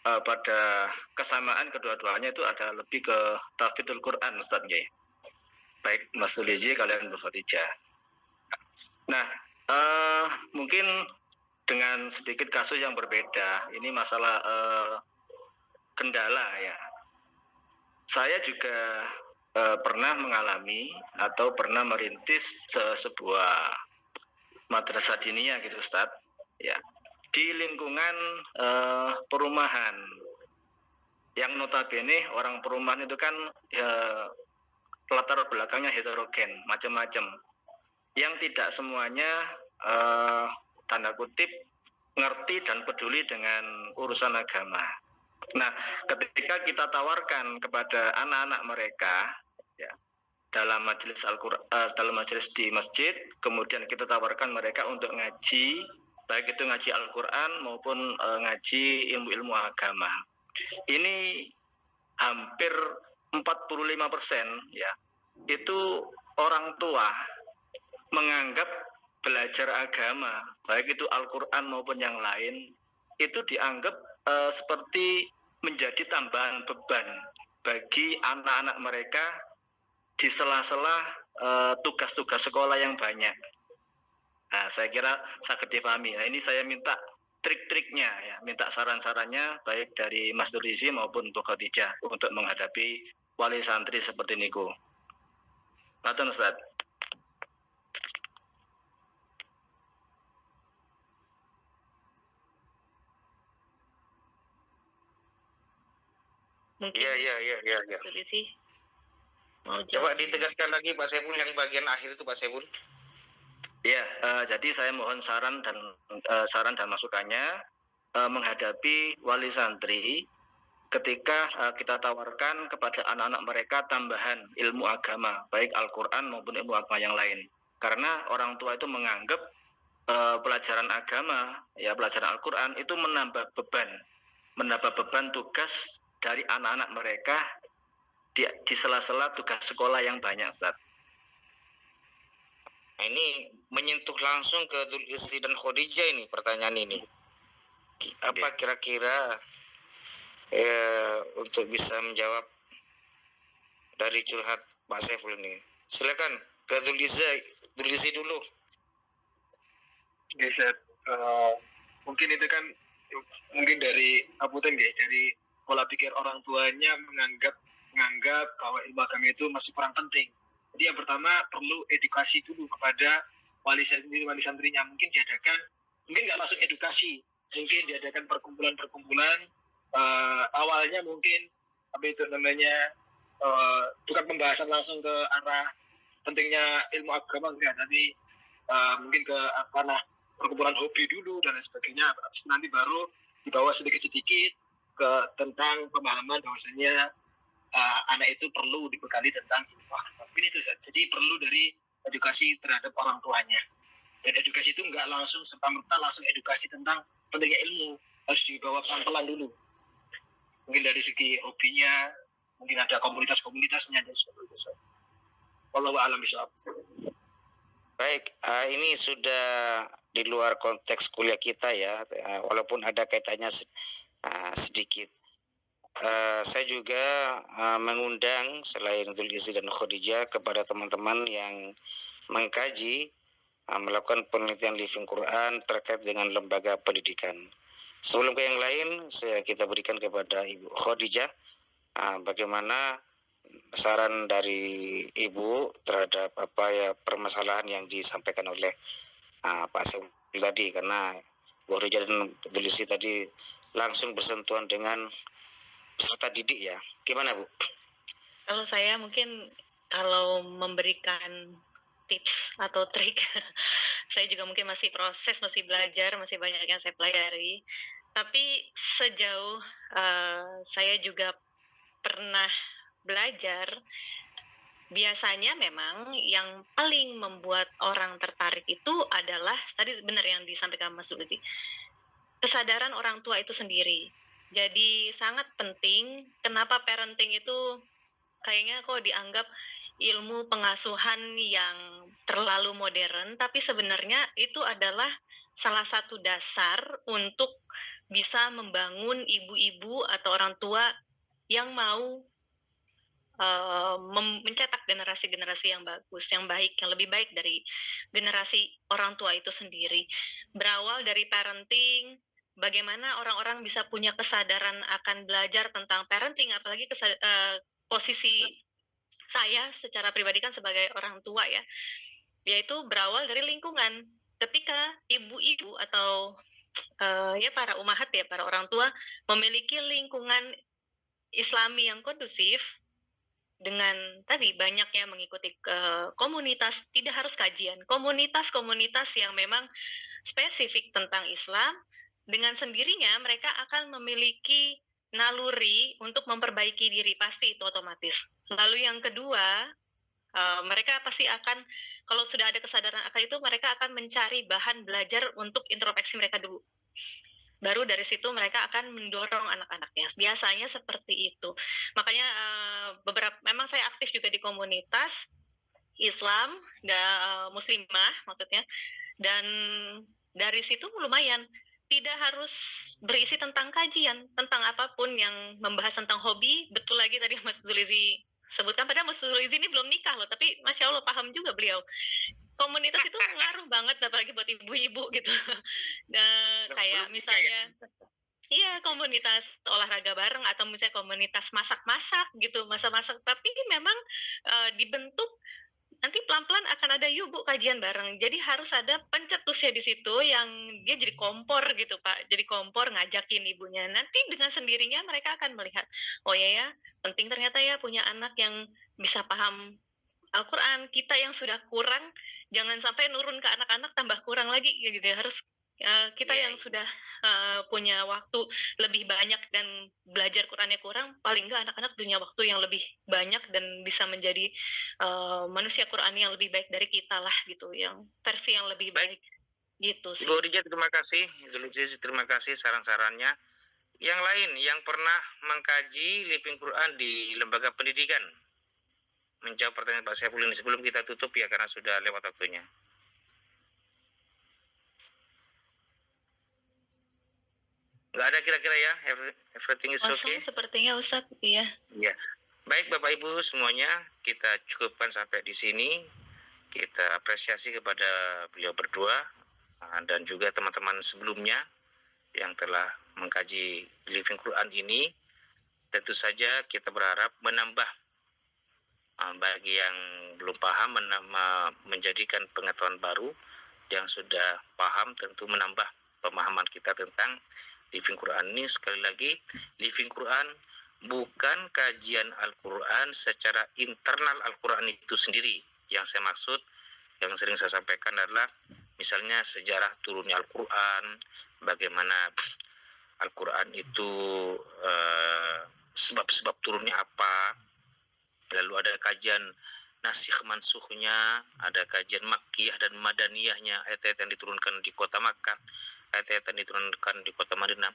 pada kesamaan kedua-duanya itu ada lebih ke tahfidzul Quran Ustaz ya. Baik Mas Delizi, kalian Bu Khadijah. Nah, mungkin dengan sedikit kasus yang berbeda, ini masalah kendala ya. Saya juga pernah mengalami atau pernah merintis sebuah madrasah diniyah gitu Ustaz ya, di lingkungan perumahan yang notabene orang perumahan itu kan latar belakangnya heterogen, macam-macam, yang tidak semuanya tanda kutip ngerti dan peduli dengan urusan agama. Nah, ketika kita tawarkan kepada anak-anak mereka, ya, dalam majelis dalam majelis di masjid, kemudian kita tawarkan mereka untuk ngaji, baik itu ngaji Al-Quran maupun ngaji ilmu-ilmu agama. Ini hampir 45% ya, itu orang tua menganggap belajar agama, baik itu Al-Quran maupun yang lain, itu dianggap seperti menjadi tambahan beban bagi anak-anak mereka di sela-sela tugas-tugas sekolah yang banyak. Nah, saya kira sangat dipahami. Nah, ini saya minta trik-triknya, ya, minta saran-sarannya baik dari Mas Dulisi maupun Bu Khadijah untuk menghadapi wali santri seperti niku. Ngaten Ustaz. Mungkin Iya. itu sih. Mau Coba jawab. ditegaskan lagi Pak Saiful yang bagian akhir itu Pak Saiful. Ya, jadi saya mohon saran dan masukannya menghadapi wali santri ketika kita tawarkan kepada anak-anak mereka tambahan ilmu agama, baik Al-Quran maupun ilmu agama yang lain. Karena orang tua itu menganggap pelajaran agama, ya pelajaran Al-Quran itu menambah beban tugas dari anak-anak mereka di sela-sela tugas sekolah yang banyak, Ustaz. Nah, ini menyentuh langsung ke Dzulkifli dan Khadijah ini pertanyaan ini. Apa kira-kira untuk bisa menjawab dari curhat Pak Saiful ini? Silakan ke Dzulkifli dulu. Oke, Ustaz. Mungkin itu kan mungkin dari Abutan dari pola pikir orang tuanya menganggap bahwa ilmu agama itu masih kurang penting. Jadi yang pertama perlu edukasi dulu kepada wali santrinya. Mungkin nggak langsung edukasi, mungkin diadakan perkumpulan awalnya mungkin bukan pembahasan langsung ke arah pentingnya ilmu agama enggak, tapi mungkin ke perkumpulan hobi dulu dan lain sebagainya. Nanti baru dibawa sedikit-sedikit ke tentang pemahaman bahwasanya anak itu perlu dibekali tentang ilmu agama. Mungkin itu saja. Jadi perlu dari edukasi terhadap orang tuanya. Dan edukasi itu nggak langsung serta-merta langsung edukasi tentang pentingnya ilmu, harus dibawa pelan-pelan dulu. Mungkin dari segi hobinya, mungkin ada komunitas-komunitasnya dan sebagainya. Wallahu a'lam bishawab. Baik, ini sudah di luar konteks kuliah kita ya, walaupun ada kaitannya sedikit. Saya juga mengundang selain Dzulkifli dan Khadijah kepada teman-teman yang mengkaji, melakukan penelitian living Quran terkait dengan lembaga pendidikan. Sebelum ke yang lain, kita berikan kepada Ibu Khadijah bagaimana saran dari Ibu terhadap permasalahan yang disampaikan oleh Pak Saiful tadi, karena Bu Khadijah dan Dzulkifli tadi langsung bersentuhan dengan peserta didik ya. Gimana Bu? Kalau saya mungkin kalau memberikan tips atau trik, saya juga mungkin masih proses, masih belajar, masih banyak yang saya pelajari. Tapi sejauh saya juga pernah belajar, biasanya memang yang paling membuat orang tertarik itu adalah tadi benar yang disampaikan Mas Zulfi, kesadaran orang tua itu sendiri. Jadi sangat penting. Kenapa parenting itu kayaknya kok dianggap ilmu pengasuhan yang terlalu modern, tapi sebenarnya itu adalah salah satu dasar untuk bisa membangun ibu-ibu atau orang tua yang mau mencetak generasi-generasi yang bagus, yang baik, yang lebih baik dari generasi orang tua itu sendiri. Berawal dari parenting, bagaimana orang-orang bisa punya kesadaran akan belajar tentang parenting, apalagi posisi saya secara pribadi kan sebagai orang tua ya, yaitu berawal dari lingkungan. Ketika ibu-ibu atau ya para umahat ya, para orang tua memiliki lingkungan Islami yang kondusif, dengan tadi banyaknya mengikuti komunitas, tidak harus kajian, komunitas-komunitas yang memang spesifik tentang Islam, dengan sendirinya mereka akan memiliki naluri untuk memperbaiki diri, pasti itu otomatis. Lalu yang kedua, mereka pasti akan, kalau sudah ada kesadaran akan itu, mereka akan mencari bahan belajar untuk introspeksi mereka dulu. Baru dari situ mereka akan mendorong anak-anaknya. Biasanya seperti itu. Makanya memang saya aktif juga di komunitas Islam dan muslimah maksudnya. Dan dari situ lumayan, tidak harus berisi tentang kajian, tentang apapun yang membahas tentang hobi. Betul lagi tadi Mas Zulizi sebutkan, padahal Mas Zulizi ini belum nikah loh, tapi Masya Allah paham juga beliau. Komunitas itu ngaruh banget, apalagi buat ibu-ibu gitu. Nah, kayak misalnya, iya, komunitas olahraga bareng atau misalnya komunitas masak-masak gitu, masak-masak. Tapi memang dibentuk nanti pelan-pelan akan ada yuk Bu kajian bareng. Jadi harus ada pencetusnya di situ yang dia jadi kompor gitu Pak. Jadi kompor ngajakin ibunya. Nanti dengan sendirinya mereka akan melihat, oh ya penting ternyata ya punya anak yang bisa paham Al-Quran. Kita yang sudah kurang, jangan sampai nurun ke anak-anak tambah kurang lagi gitu ya. Harus kita yang sudah punya waktu lebih banyak dan belajar Qurannya kurang, paling enggak anak-anak punya waktu yang lebih banyak dan bisa menjadi manusia Quran yang lebih baik dari kita lah gitu, yang versi yang lebih baik gitu sih. Ibu Khadijah, terima kasih. Terima kasih saran-sarannya. Yang lain yang pernah mengkaji living Quran di lembaga pendidikan, menjawab pertanyaan Pak Saiful ini sebelum kita tutup ya, karena sudah lewat waktunya. Nggak ada kira-kira ya? Everything is okay? Sepertinya Ustadz, iya. Ya. Baik Bapak Ibu semuanya, kita cukupkan sampai di sini. Kita apresiasi kepada beliau berdua dan juga teman-teman sebelumnya yang telah mengkaji living Quran ini. Tentu saja kita berharap menambah bagi yang belum paham, menjadikan pengetahuan baru. Yang sudah paham tentu menambah pemahaman kita tentang living Quran ini. Sekali lagi, living Quran bukan kajian Al-Quran secara internal Al-Quran itu sendiri. Yang saya maksud, yang sering saya sampaikan adalah misalnya sejarah turunnya Al-Quran, bagaimana Al-Quran itu sebab-sebab turunnya apa, lalu ada kajian nasikh mansukhnya, ada kajian makkiyah dan madaniyahnya, ayat-ayat yang diturunkan di kota Makkah, ayat-ayat yang diturunkan di kota Madinah.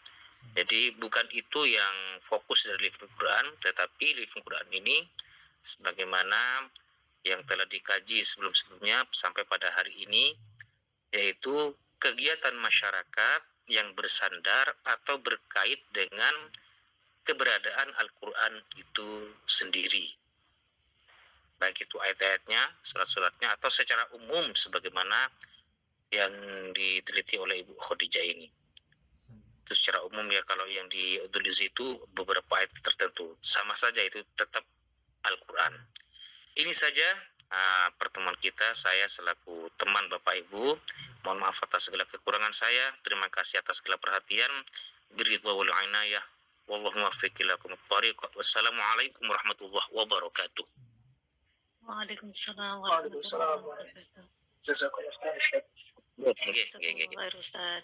Jadi bukan itu yang fokus dari living Quran, tetapi living Quran ini sebagaimana yang telah dikaji sebelum-sebelumnya sampai pada hari ini, yaitu kegiatan masyarakat yang bersandar atau berkait dengan keberadaan Al-Quran itu sendiri. Baik itu ayat-ayatnya, surat-suratnya, atau secara umum sebagaimana yang diteliti oleh Ibu Khadijah ini. Itu secara umum ya, kalau yang ditulis itu beberapa ayat tertentu. Sama saja itu tetap Al-Quran. Ini saja pertemuan kita. Saya selaku teman Bapak Ibu, mohon maaf atas segala kekurangan saya. Terima kasih atas segala perhatian. Biridwa wal inayah. Wallahu muwaffiq ila aqwamit thariq. Wassalamualaikum warahmatullahi wabarakatuh. Waalaikumsalam warahmatullahi wabarakatuh. Jazakallah khair, Ustaz. Nggih. Ustaz.